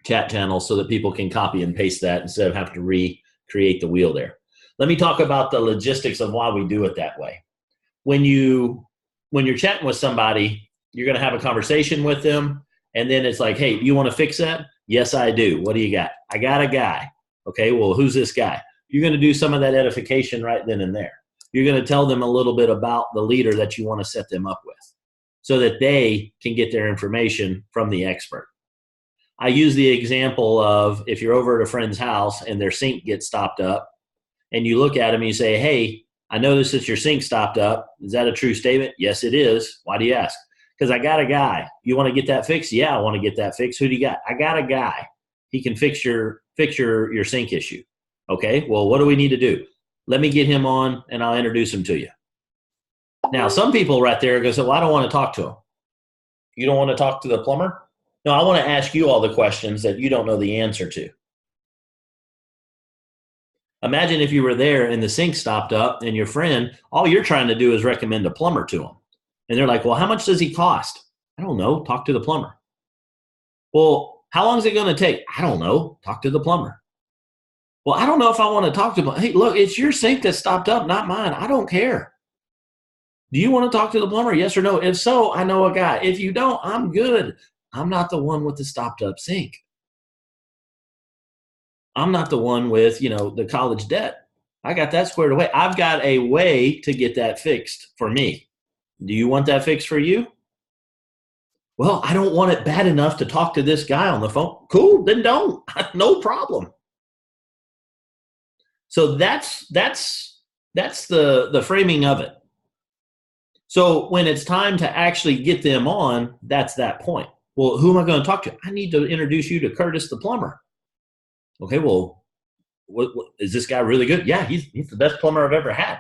chat channel so that people can copy and paste that instead of having to recreate the wheel there. Let me talk about the logistics of why we do it that way. When you're chatting with somebody, you're going to have a conversation with them, and then it's like, hey, you want to fix that? Yes, I do. What do you got? I got a guy. Okay, well, who's this guy? You're going to do some of that edification right then and there. You're going to tell them a little bit about the leader that you want to set them up with so that they can get their information from the expert. I use the example of if you're over at a friend's house and their sink gets stopped up and you look at them and you say, hey, I noticed that your sink stopped up. Is that a true statement? Yes, it is. Why do you ask? Because I got a guy. You want to get that fixed? Yeah, I want to get that fixed. Who do you got? I got a guy. He can fix your sink issue. Okay, well, what do we need to do? Let me get him on and I'll introduce him to you. Now, some people right there go, well, I don't want to talk to him. You don't want to talk to the plumber? No, I want to ask you all the questions that you don't know the answer to. Imagine if you were there and the sink stopped up and your friend, all you're trying to do is recommend a plumber to him. And they're like, well, how much does he cost? I don't know. Talk to the plumber. Well, how long is it going to take? I don't know. Talk to the plumber. Well, I don't know if I want to talk to him. Hey, look, it's your sink that stopped up, not mine. I don't care. Do you want to talk to the plumber? Yes or no? If so, I know a guy. If you don't, I'm good. I'm not the one with the stopped up sink. I'm not the one with, the college debt. I got that squared away. I've got a way to get that fixed for me. Do you want that fixed for you? Well, I don't want it bad enough to talk to this guy on the phone. Cool, then don't. No problem. So that's the framing of it. So when it's time to actually get them on, that's that point. Well, who am I going to talk to? I need to introduce you to Curtis the plumber. Okay, well, what is this guy really good? Yeah, he's the best plumber I've ever had.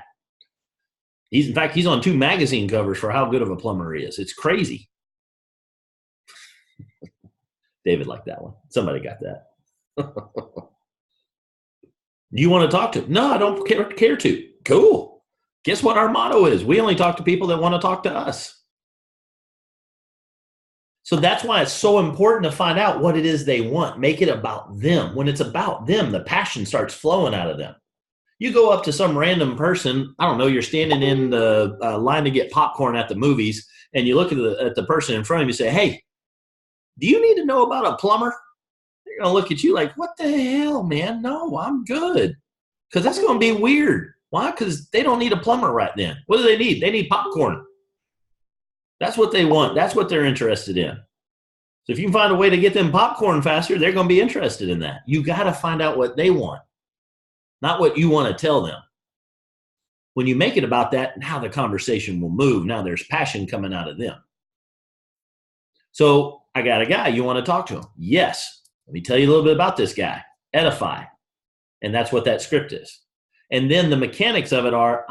In fact, he's on 2 magazine covers for how good of a plumber he is. It's crazy. David liked that one. Somebody got that. Do you want to talk to him? No, I don't care to. Cool. Guess what our motto is? We only talk to people that want to talk to us. So that's why it's so important to find out what it is they want. Make it about them. When it's about them, the passion starts flowing out of them. You go up to some random person, I don't know, you're standing in the line to get popcorn at the movies, and you look at the person in front of you and say, hey, do you need to know about a plumber? They're going to look at you like, what the hell, man? No, I'm good. Because that's going to be weird. Why? Because they don't need a plumber right then. What do they need? They need popcorn. That's what they want. That's what they're interested in. So if you can find a way to get them popcorn faster, they're going to be interested in that. You got to find out what they want, not what you want to tell them. When you make it about that, now the conversation will move. Now there's passion coming out of them. So I got a guy. You want to talk to him? Yes. Let me tell you a little bit about this guy. Edify. And that's what that script is. And then the mechanics of it are,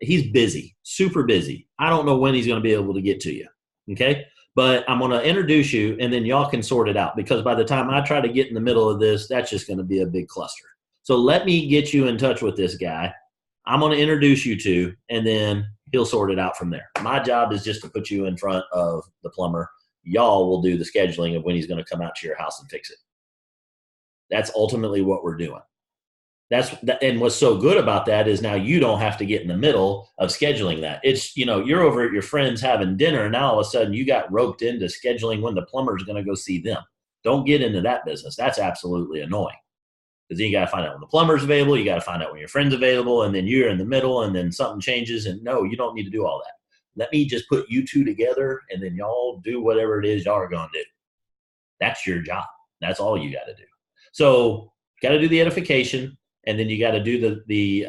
he's busy, super busy. I don't know when he's going to be able to get to you. Okay. But I'm going to introduce you, and then y'all can sort it out, because by the time I try to get in the middle of this, that's just going to be a big cluster. So let me get you in touch with this guy. I'm going to introduce you to, and then he'll sort it out from there. My job is just to put you in front of the plumber. Y'all will do the scheduling of when he's going to come out to your house and fix it. That's ultimately what we're doing. And what's so good about that is now you don't have to get in the middle of scheduling that. It's, you're over at your friends having dinner, and now all of a sudden you got roped into scheduling when the plumber's going to go see them. Don't get into that business. That's absolutely annoying, because then you got to find out when the plumber's available. You got to find out when your friend's available, and then you're in the middle, and then something changes. And no, you don't need to do all that. Let me just put you two together, and then y'all do whatever it is y'all are going to do. That's your job. That's all you got to do. So got to do the edification. And then you got to do the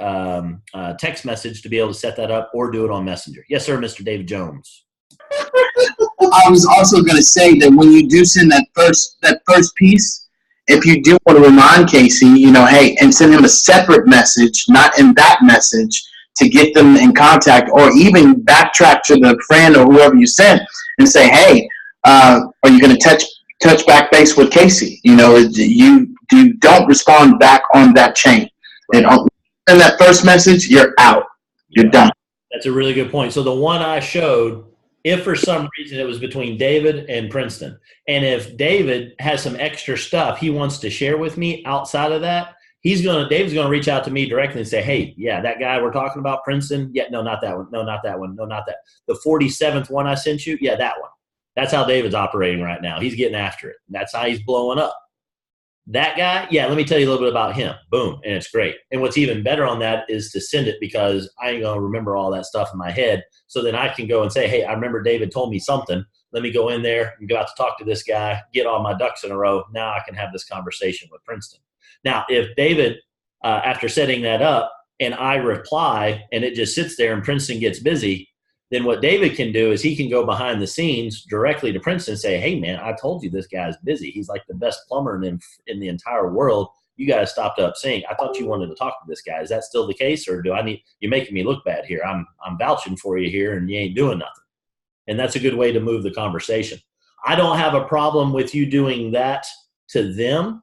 text message to be able to set that up, or do it on Messenger. Yes, sir, Mr. David Jones. I was also going to say that when you do send that first piece, if you do want to remind Casey, hey, and send him a separate message, not in that message, to get them in contact, or even backtrack to the friend or whoever you sent and say, hey, are you going to touch back base with Casey? You don't respond back on that chain. And in that first message, you're out. You're done. That's a really good point. So the one I showed, if for some reason it was between David and Princeton, and if David has some extra stuff he wants to share with me outside of that, David's gonna reach out to me directly and say, hey, yeah, that guy we're talking about, Princeton. Yeah, no, not that one. No, not that one. No, not that. The 47th one I sent you. Yeah, that one. That's how David's operating right now. He's getting after it. That's how he's blowing up. That guy, yeah, let me tell you a little bit about him. Boom, and it's great. And what's even better on that is to send it, because I ain't going to remember all that stuff in my head. So then I can go and say, hey, I remember David told me something. Let me go in there and go out to talk to this guy, get all my ducks in a row. Now I can have this conversation with Princeton. Now, if David, after setting that up, and I reply, and it just sits there and Princeton gets busy, then what David can do is he can go behind the scenes directly to Princeton and say, hey, man, I told you this guy's busy. He's like the best plumber in the entire world. You guys stopped up saying, I thought you wanted to talk to this guy. Is that still the case, or you're making me look bad here? I'm vouching for you here, and you ain't doing nothing. And that's a good way to move the conversation. I don't have a problem with you doing that to them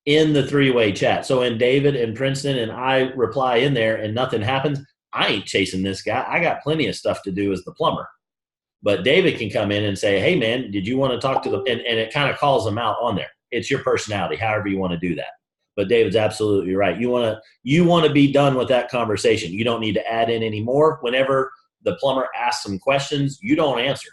in the three-way chat. So in David and Princeton, and I reply in there and nothing happens, I ain't chasing this guy. I got plenty of stuff to do as the plumber. But David can come in and say, hey, man, did you want to talk to and it kind of calls them out on there. It's your personality, however you want to do that. But David's absolutely right. You want to be done with that conversation. You don't need to add in any more. Whenever the plumber asks some questions, you don't answer.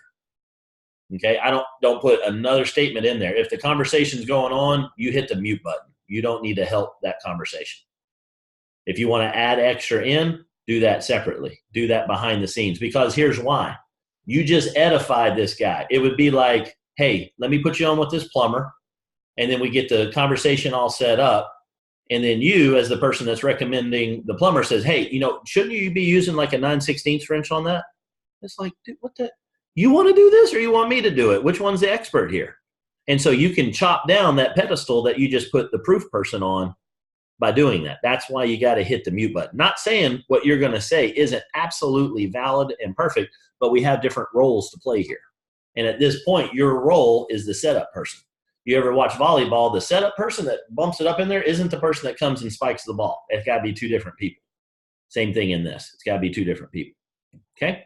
Okay, don't put another statement in there. If the conversation's going on, you hit the mute button. You don't need to help that conversation. If you want to add extra in, do that separately. Do that behind the scenes, because here's why. You just edified this guy. It would be like, hey, let me put you on with this plumber, and then we get the conversation all set up. And then you, as the person that's recommending the plumber, says, hey, shouldn't you be using like a 9/16 wrench on that? It's like, dude, what the? You want to do this or you want me to do it? Which one's the expert here? And so you can chop down that pedestal that you just put the proof person on by doing that. That's why you got to hit the mute button. Not saying what you're going to say isn't absolutely valid and perfect, but we have different roles to play here. And at this point, your role is the setup person. You ever watch volleyball? The setup person that bumps it up in there isn't the person that comes and spikes the ball. It's got to be two different people. Same thing in this. It's got to be two different people. Okay?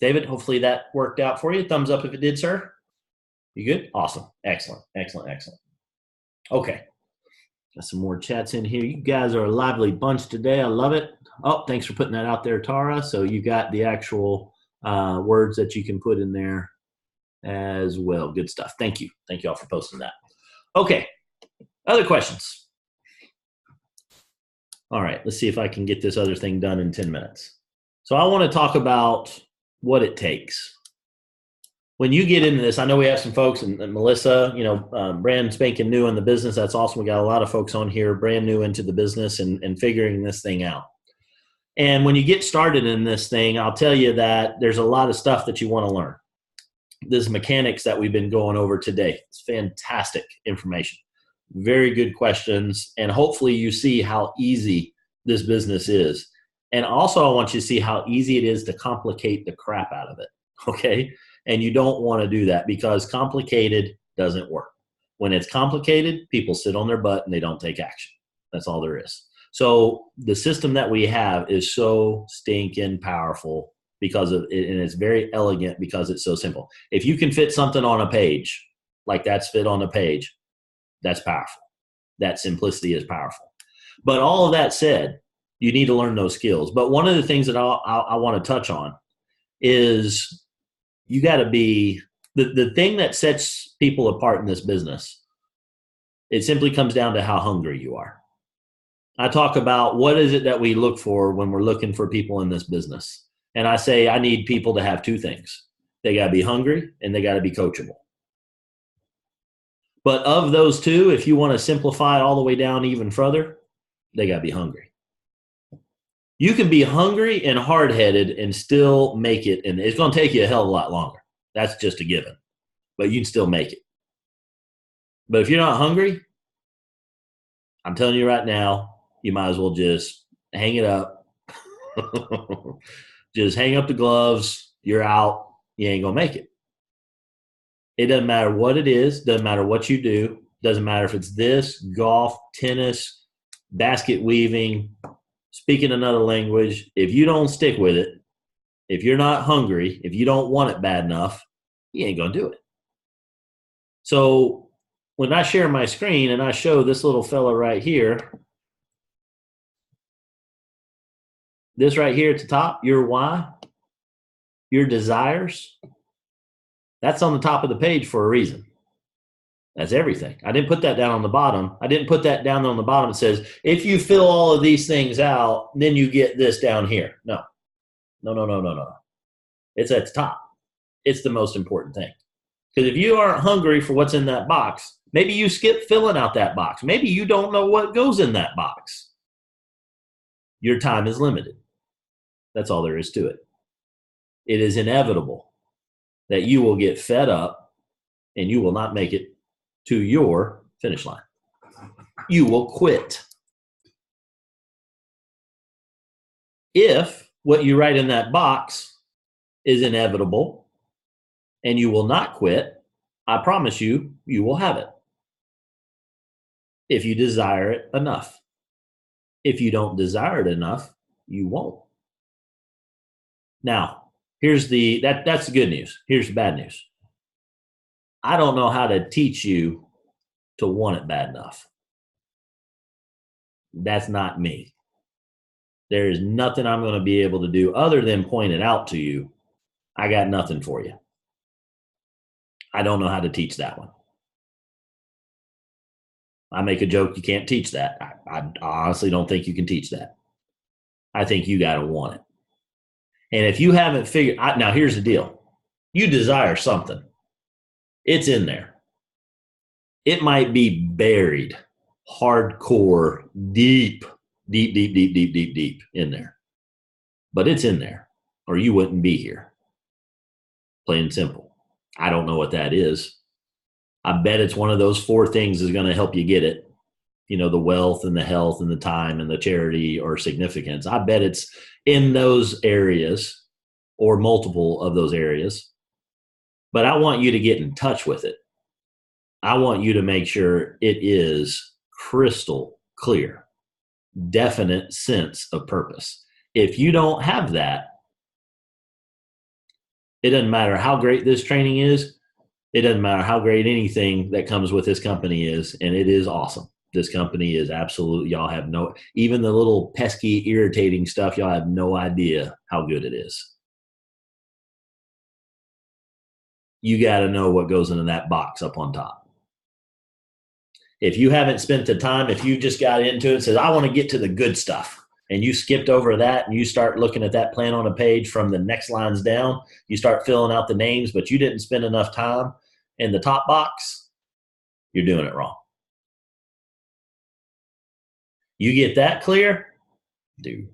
David, hopefully that worked out for you. Thumbs up if it did, sir. You good? Awesome. Excellent. Okay. Got some more chats in here. You guys are a lively bunch today. I love it. Oh, thanks for putting that out there, Tara. So you got the actual words that you can put in there as well. Good stuff. Thank you. Thank you all for posting that. Okay. Other questions? All right. Let's see if I can get this other thing done in 10 minutes. So I want to talk about what it takes. When you get into this, I know we have some folks, and Melissa, brand spanking new in the business. That's awesome. We got a lot of folks on here brand new into the business and figuring this thing out. And when you get started in this thing, I'll tell you that there's a lot of stuff that you want to learn. This mechanics that we've been going over today, it's fantastic information. Very good questions. And hopefully you see how easy this business is. And also I want you to see how easy it is to complicate the crap out of it. Okay. And you don't want to do that, because complicated doesn't work. When it's complicated, people sit on their butt and they don't take action. That's all there is. So the system that we have is so stinking powerful because of it, and it's very elegant because it's so simple. If you can fit something on a page, like that's fit on a page, that's powerful. That simplicity is powerful. But all of that said, you need to learn those skills. But one of the things that I want to touch on is you got to be the thing that sets people apart in this business. It simply comes down to how hungry you are. I talk about what is it that we look for when we're looking for people in this business. And I say I need people to have two things. They got to be hungry and they got to be coachable. But of those two, if you want to simplify it all the way down even further, they got to be hungry. You can be hungry and hard-headed and still make it, and it's going to take you a hell of a lot longer. That's just a given. But you can still make it. But if you're not hungry, I'm telling you right now, you might as well just hang it up. Just hang up the gloves. You're out. You ain't going to make it. It doesn't matter what it is. Doesn't matter what you do. Doesn't matter if it's this, golf, tennis, basket weaving, speaking another language. If you don't stick with it, if you're not hungry, if you don't want it bad enough, you ain't going to do it. So when I share my screen and I show this little fella right here, this right here at the top, your why, your desires, that's on the top of the page for a reason. That's everything. I didn't put that down on the bottom. I didn't put that down on the bottom. It says, if you fill all of these things out, then you get this down here. No. It's at the top. It's the most important thing. Because if you aren't hungry for what's in that box, maybe you skip filling out that box. Maybe you don't know what goes in that box. Your time is limited. That's all there is to it. It is inevitable that you will get fed up and you will not make it to your finish line. You will quit. If what you write in that box is inevitable and you will not quit, I promise you, you will have it. If you desire it enough. If you don't desire it enough, you won't. Now, here's that's the good news. Here's the bad news. I don't know how to teach you to want it bad enough. That's not me. There is nothing I'm going to be able to do other than point it out to you. I got nothing for you. I don't know how to teach that one. I make a joke, you can't teach that. I honestly don't think you can teach that. I think you got to want it. And if you haven't figured out, now here's the deal. You desire something. It's in there. It might be buried, hardcore, deep in there. But it's in there, or you wouldn't be here. Plain and simple. I don't know what that is. I bet it's one of those 4 things is going to help you get it. You know, the wealth and the health and the time and the charity or significance. I bet it's in those areas or multiple of those areas. But I want you to get in touch with it. I want you to make sure it is crystal clear, definite sense of purpose. If you don't have that, it doesn't matter how great this training is. It doesn't matter how great anything that comes with this company is, and it is awesome. This company is absolutely, y'all have no, even the little pesky, irritating stuff, y'all have no idea how good it is. You got to know what goes into that box up on top. If you haven't spent the time, if you just got into it and says, I want to get to the good stuff, and you skipped over that and you start looking at that plan on a page from the next lines down, you start filling out the names, but you didn't spend enough time in the top box, you're doing it wrong. You get that clear, dude.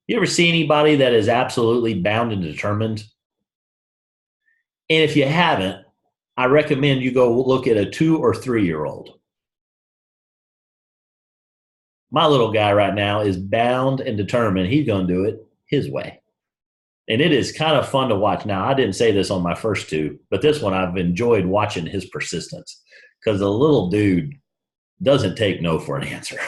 You ever see anybody that is absolutely bound and determined? And if you haven't, I recommend you go look at a 2 or 3-year-old. My little guy right now is bound and determined. He's going to do it his way. And it is kind of fun to watch. Now, I didn't say this on my first 2, but this one I've enjoyed watching his persistence because the little dude doesn't take no for an answer.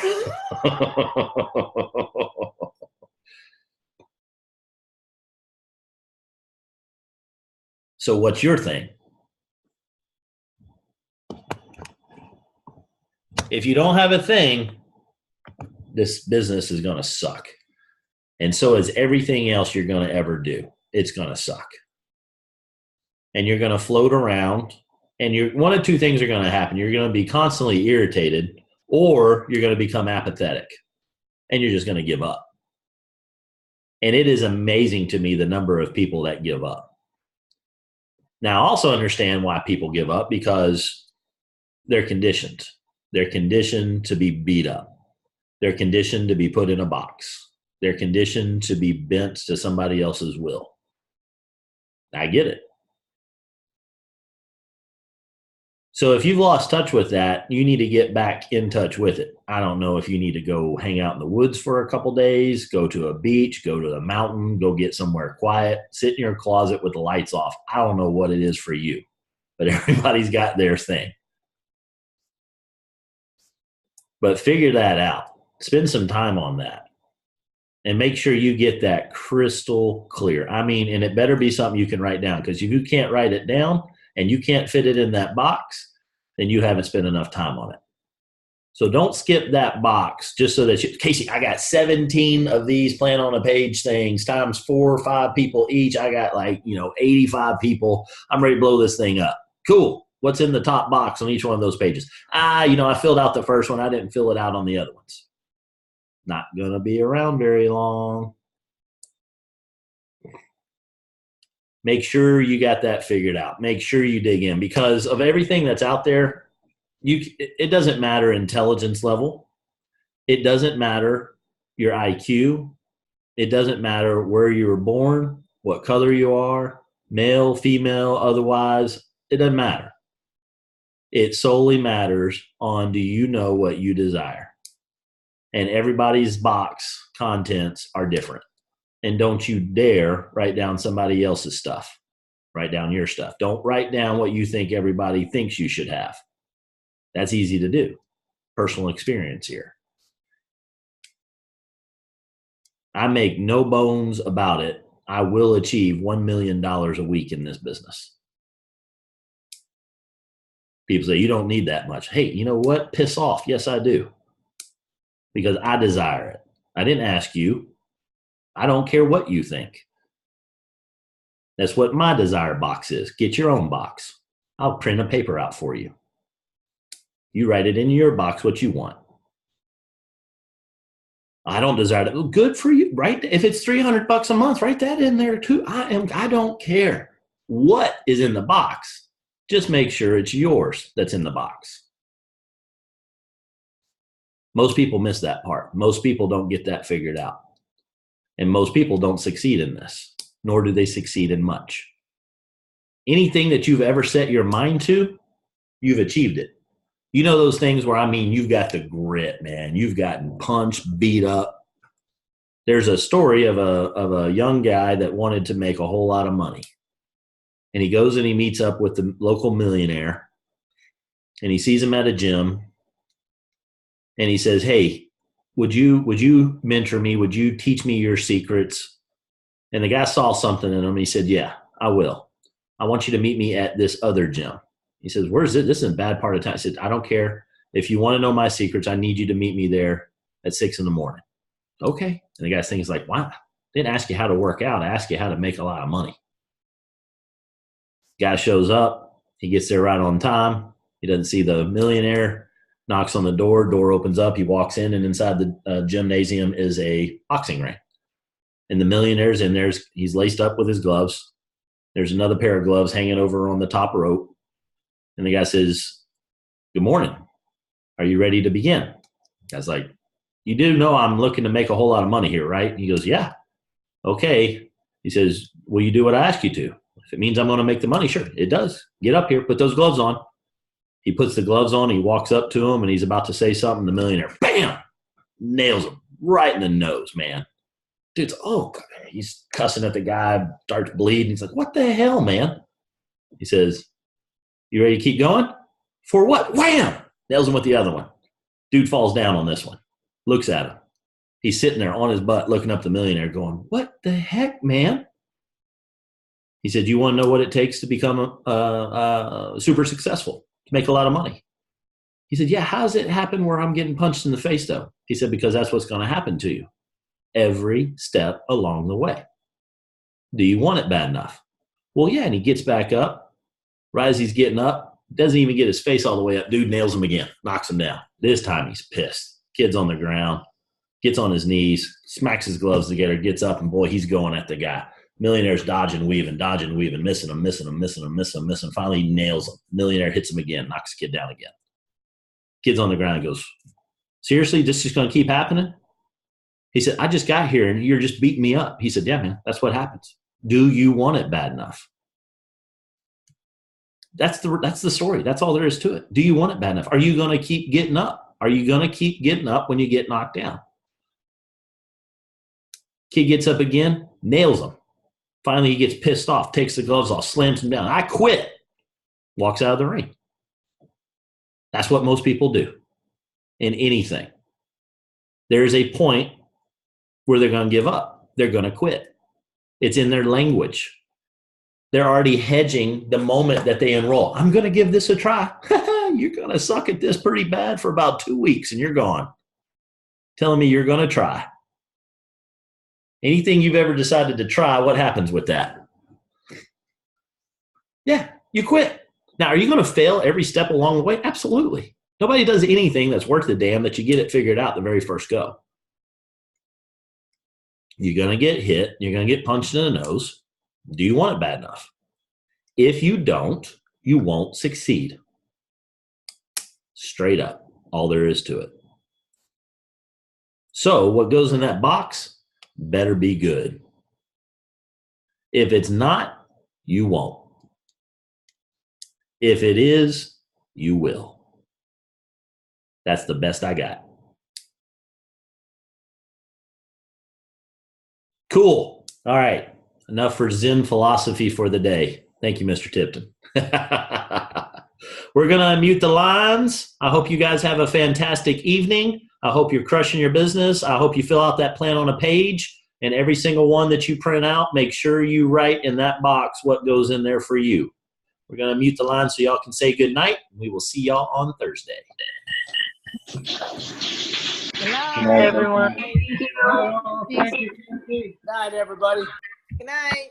So what's your thing? If you don't have a thing, this business is going to suck. And so is everything else you're going to ever do. It's going to suck. And you're going to float around, and one of 2 things are going to happen. You're going to be constantly irritated, or you're going to become apathetic, and you're just going to give up. And it is amazing to me the number of people that give up. Now, I also understand why people give up, because they're conditioned. They're conditioned to be beat up. They're conditioned to be put in a box. They're conditioned to be bent to somebody else's will. I get it. So if you've lost touch with that, you need to get back in touch with it. I don't know if you need to go hang out in the woods for a couple days, go to a beach, go to the mountain, go get somewhere quiet, sit in your closet with the lights off. I don't know what it is for you, but everybody's got their thing. But figure that out. Spend some time on that. And make sure you get that crystal clear. I mean, and it better be something you can write down, because if you can't write it down and you can't fit it in that box, then you haven't spent enough time on it. So don't skip that box just so that Casey, I got 17 of these plan on a page things times 4 or 5 people each. I got 85 people. I'm ready to blow this thing up. Cool. What's in the top box on each one of those pages? I filled out the first one. I didn't fill it out on the other ones. Not going to be around very long. Make sure you got that figured out. Make sure you dig in, because of everything that's out there, it doesn't matter intelligence level. It doesn't matter your IQ. It doesn't matter where you were born, what color you are, male, female, otherwise. It doesn't matter. It solely matters on, do you know what you desire? And everybody's box contents are different. And don't you dare write down somebody else's stuff. Write down your stuff. Don't write down what you think everybody thinks you should have. That's easy to do. Personal experience here. I make no bones about it. I will achieve $1 million a week in this business. People say, you don't need that much. Hey, you know what? Piss off. Yes, I do. Because I desire it. I didn't ask you. I don't care what you think. That's what my desire box is. Get your own box. I'll print a paper out for you. You write it in your box what you want. I don't desire that. Well, good for you, right? If it's $300 a month, write that in there too. I don't care what is in the box. Just make sure it's yours that's in the box. Most people miss that part. Most people don't get that figured out. And most people don't succeed in this, nor do they succeed in much. Anything that you've ever set your mind to, you've achieved it. You know those things where, I mean, you've got the grit, man. You've gotten punched, beat up. There's a story of a young guy that wanted to make a whole lot of money. And he goes and he meets up with the local millionaire. And he sees him at a gym. And he says, hey, would you mentor me? Would you teach me your secrets? And the guy saw something in him. He said, yeah, I will. I want you to meet me at this other gym. He says, where's it? This is a bad part of town. I said, I don't care. If you want to know my secrets, I need you to meet me there at 6 a.m. Okay. And the guy's thinking, is like, wow, I didn't ask you how to work out. I asked you how to make a lot of money. Guy shows up. He gets there right on time. He doesn't see the millionaire. Knocks on the door. Door opens up. He walks in, and inside the gymnasium is a boxing ring. And the millionaire's in there. He's laced up with his gloves. There's another pair of gloves hanging over on the top rope. And the guy says, good morning. Are you ready to begin? The guy's like, you do know I'm looking to make a whole lot of money here, right? And he goes, yeah. Okay. He says, will you do what I ask you to? If it means I'm going to make the money, sure, it does. Get up here. Put those gloves on. He puts the gloves on. He walks up to him, and he's about to say something. The millionaire, bam, nails him right in the nose, man. Dude's, oh, God. He's cussing at the guy, starts bleeding. He's like, what the hell, man? He says, you ready to keep going? For what? Wham! Nails him with the other one. Dude falls down on this one. Looks at him. He's sitting there on his butt looking up the millionaire going, what the heck, man? He said, you want to know what it takes to become super successful, to make a lot of money? He said, yeah, how does it happen where I'm getting punched in the face, though? He said, because that's what's going to happen to you every step along the way. Do you want it bad enough? Well, yeah, and he gets back up. Right as he's getting up, doesn't even get his face all the way up. Dude nails him again, knocks him down. This time he's pissed. Kid's on the ground, gets on his knees, smacks his gloves together, gets up, and boy, he's going at the guy. Millionaire's dodging, weaving, missing him. Finally, he nails him. Millionaire hits him again, knocks the kid down again. Kid's on the ground and goes, seriously, this is going to keep happening? He said, I just got here and you're just beating me up. He said, yeah, man, that's what happens. Do you want it bad enough? That's the story. That's all there is to it. Do you want it bad enough? Are you going to keep getting up? Are you going to keep getting up when you get knocked down? Kid gets up again, nails him. Finally, he gets pissed off, takes the gloves off, slams him down. I quit. Walks out of the ring. That's what most people do in anything. There's a point where they're going to give up. They're going to quit. It's in their language. They're already hedging the moment that they enroll. I'm going to give this a try. You're going to suck at this pretty bad for about 2 weeks and you're gone. Telling me you're going to try. Anything you've ever decided to try, what happens with that? Yeah, you quit. Now, are you going to fail every step along the way? Absolutely. Nobody does anything that's worth a damn that you get it figured out the very first go. You're going to get hit. You're going to get punched in the nose. Do you want it bad enough? If you don't, you won't succeed. Straight up. All there is to it. So what goes in that box better be good. If it's not, you won't. If it is, you will. That's the best I got. Cool. All right. Enough for Zen philosophy for the day. Thank you, Mr. Tipton. We're going to unmute the lines. I hope you guys have a fantastic evening. I hope you're crushing your business. I hope you fill out that plan on a page. And every single one that you print out, make sure you write in that box what goes in there for you. We're going to mute the line so y'all can say good night. We will see y'all on Thursday. Good night, Bye, everyone. Thank you. Good night, everybody. Good night.